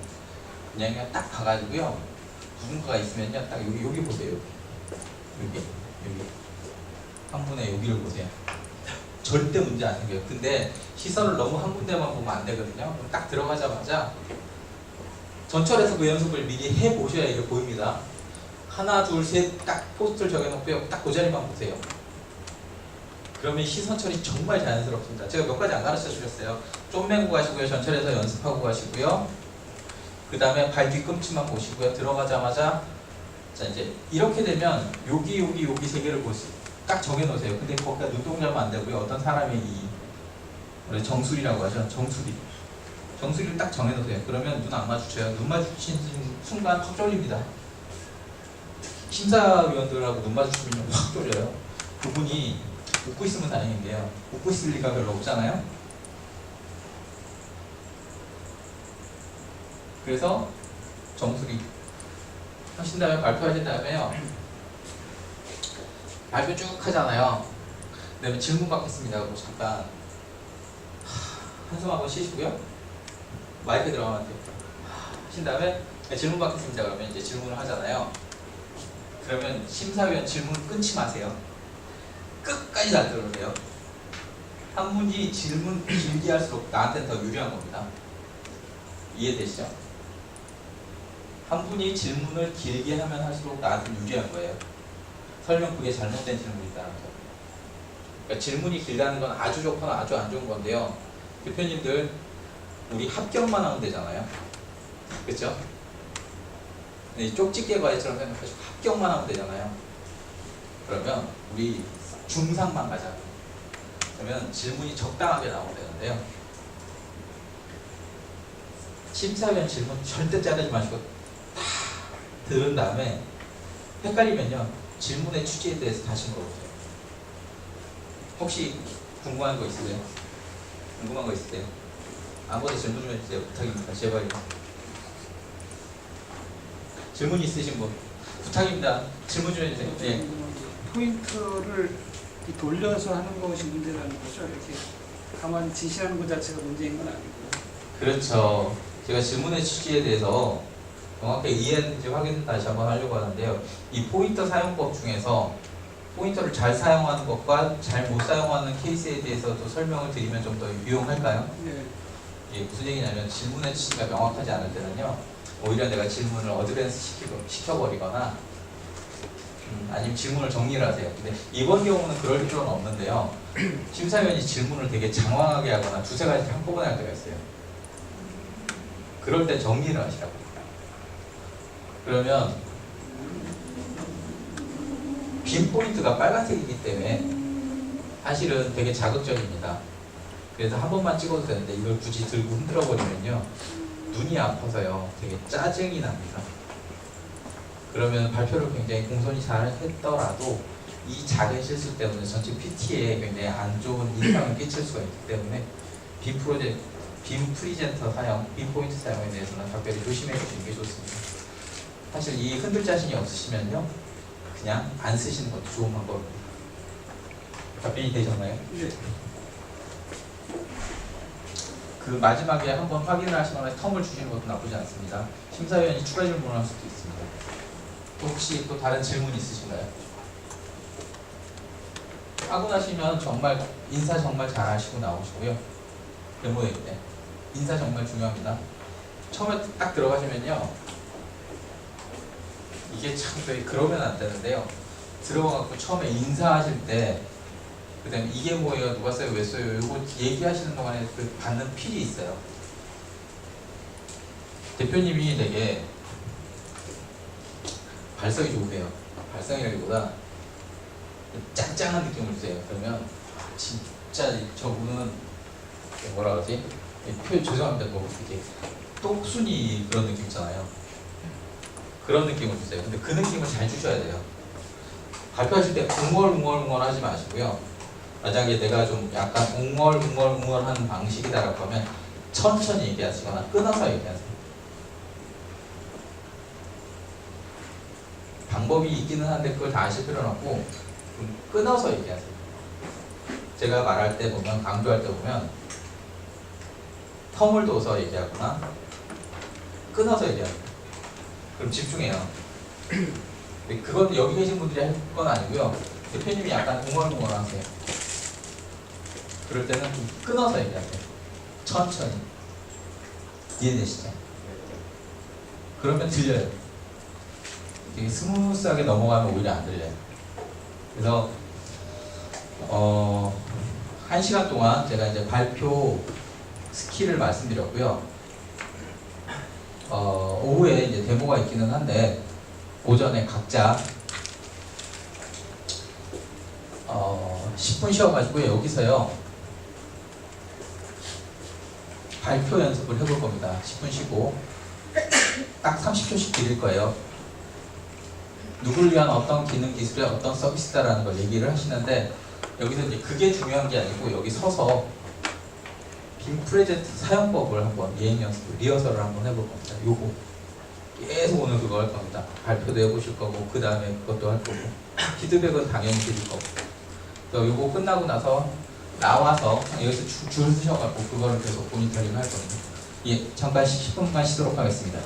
그냥 딱 가가지고요. 누군가가 있으면요. 딱 여기 보세요. 여기. 한 분의 여기를 보세요. 절대 문제 안 생겨요. 근데 시선을 너무 한 군데만 보면 안 되거든요. 그럼 딱 들어가자마자 전철에서 그 연습을 미리 해보셔야 이게 보입니다. 하나, 둘, 셋 딱 포스트를 정해놓고요. 딱 그 자리만 보세요. 그러면 시선 처리 정말 자연스럽습니다. 제가 몇 가지 안 가르쳐 주셨어요. 좀 메고 가시고요. 전철에서 연습하고 가시고요. 그 다음에 발 뒤꿈치만 보시고요. 들어가자마자 자 이제 이렇게 되면 여기 세 개를 보세요. 딱 정해놓으세요. 근데 거기다 눈동자면 안 되고요. 어떤 사람이 원래 정수리라고 하죠. 정수리를 딱 정해놓으세요. 그러면 눈 안 마주쳐요. 눈 마주치는 순간 확 쫄립니다. 심사위원들하고 눈 마주치면 확 쫄려요. 그분이 웃고 있으면 다행인데요. 웃고 있을 리가 별로 없잖아요. 그래서 정수리 하신 다음에 발표하신 다음에요. 발표 쭉 하잖아요. 그 다음에 질문 받겠습니다. 그리고 잠깐 한숨 한번 쉬시고요. 마이크 들어가면 돼요. 하신 다음에 질문 받겠습니다. 그러면 이제 질문을 하잖아요. 그러면 심사위원 질문 끊지 마세요. 끝까지 잘 들으세요. 한 분이 질문 길게 할수록 나한테는 더 유리한 겁니다. 이해되시죠? 한 분이 질문을 길게 하면 할수록 나한테 유리한 거예요. 설령 그게 잘못된 질문이다는 거. 그러니까 질문이 길다는 건 아주 좋거나 아주 안 좋은 건데요. 대표님들 우리 합격만 하면 되잖아요. 그렇죠? 쪽집게 과외처럼 생각하시고 합격만 하면 되잖아요. 그러면 우리 중상만 가자. 그러면 질문이 적당하게 나오면 되는데요. 심사위원 질문 절대 자르지 마시고 다 들은 다음에 헷갈리면요. 질문의 취지에 대해서 다시 물어보세요. 혹시 궁금한 거 있으세요? 궁금한 거 있으세요? 아무거나 질문 좀 해주세요. 부탁입니다. 제발요. 질문 있으신 분 부탁입니다. 질문 좀 해주세요. 네. 포인트를 이렇게 돌려서 하는 것이 문제라는 거죠. 이렇게 가만히 지시하는 것 자체가 문제인 건 아니고. 그렇죠. 제가 질문의 취지에 대해서 정확하게 이해했는지 확인 다시 한번 하려고 하는데요. 이 포인터 사용법 중에서 포인터를 잘 사용하는 것과 잘 못 사용하는 케이스에 대해서도 설명을 드리면 좀 더 유용할까요? 네. 이게 무슨 얘기냐면 질문의 취지가 명확하지 않을 때는요, 오히려 내가 질문을 어드밴스 시켜버리거나 아니면 질문을 정리를 하세요. 근데 이번 경우는 그럴 필요는 없는데요, 심사위원이 질문을 되게 장황하게 하거나 두세 가지 한꺼번에 할 때가 있어요. 그럴 때 정리를 하시라고. 그러면 빈 포인트가 빨간색이기 때문에 사실은 되게 자극적입니다. 그래서 한 번만 찍어도 되는데 이걸 굳이 들고 흔들어 버리면요, 눈이 아파서요 되게 짜증이 납니다. 그러면 발표를 굉장히 공손히 잘 했더라도 이 작은 실수 때문에 전체 PT에 굉장히 안 좋은 인상을 끼칠 수가 있기 때문에 빈 프리젠터 사용, 빈 포인트 사용에 대해서는 각별히 조심해 주시는 게 좋습니다. 사실 이 흔들 자신이 없으시면요, 그냥 안 쓰시는 것도 좋은 방법입니다. 답변이 되셨나요? 네. 그 마지막에 한번 확인을 하시거나 텀을 주시는 것도 나쁘지 않습니다. 심사위원이 추가 질문을 할 수도 있습니다. 또 혹시 또 다른 질문 있으신가요? 하고 나시면 정말 인사 정말 잘 하시고 나오시고요. 데모일 때 인사 정말 중요합니다. 처음에 딱 들어가시면요, 이게 참 그러면 안 되는데요, 들어가갖고 처음에 인사하실 때 그 다음에 이게 뭐예요, 누가 써요, 왜 써요, 이거 얘기하시는 동안에 그 받는 필이 있어요. 대표님이 되게 발성이 좋으세요. 발성이라기보다 짱짱한 느낌을 주세요. 그러면 진짜 저분은 뭐라 그러지? 표현 죄송합니다. 뭐 이렇게 똑순이 그런 느낌 있잖아요. 그런 느낌을 주세요. 근데 그 느낌을 잘 주셔야 돼요. 발표하실 때 웅얼웅얼 하지 마시고요. 만약에 내가 좀 약간 웅얼 하는 방식이다라고 하면 천천히 얘기하시거나 끊어서 얘기하세요. 방법이 있기는 한데 그걸 다 아실 필요는 없고 좀 끊어서 얘기하세요. 제가 말할 때 보면, 강조할 때 보면 텀을 둬서 얘기하거나 끊어서 얘기합니다. 그럼 집중해요. 그건 여기 계신 분들이 할 건 아니고요, 대표님이 약간 웅얼웅얼 하세요. 그럴 때는 좀 끊어서 얘기하세요. 천천히. 이해되시죠? 그러면 들려요. 되게 스무스하게 넘어가면 오히려 안 들려요. 그래서 1시간 동안 제가 이제 발표 스킬을 말씀드렸고요. 오후에 이제 데모가 있기는 한데 오전에 각자 10분 쉬어가지고 여기서요 발표 연습을 해볼 겁니다. 10분 쉬고 딱 30초씩 드릴 거예요. 누구를 위한 어떤 기능 기술의 어떤 서비스다라는 걸 얘기를 하시는데, 여기서 이제 그게 중요한 게 아니고 여기 서서 빔 프레젠트 사용법을 한번 예행 연습, 리허설을 한번 해볼 겁니다. 요거 계속 오늘 그거 할 겁니다. 발표도 해보실 거고 그 다음에 그것도 할 거고 피드백은 당연히 드릴 거고. 그래서 요거 끝나고 나서 나와서 여기서 줄 서셔갖고 그거를 계속 모니터링 할 겁니다. 예, 잠깐 10분만 쉬도록 하겠습니다.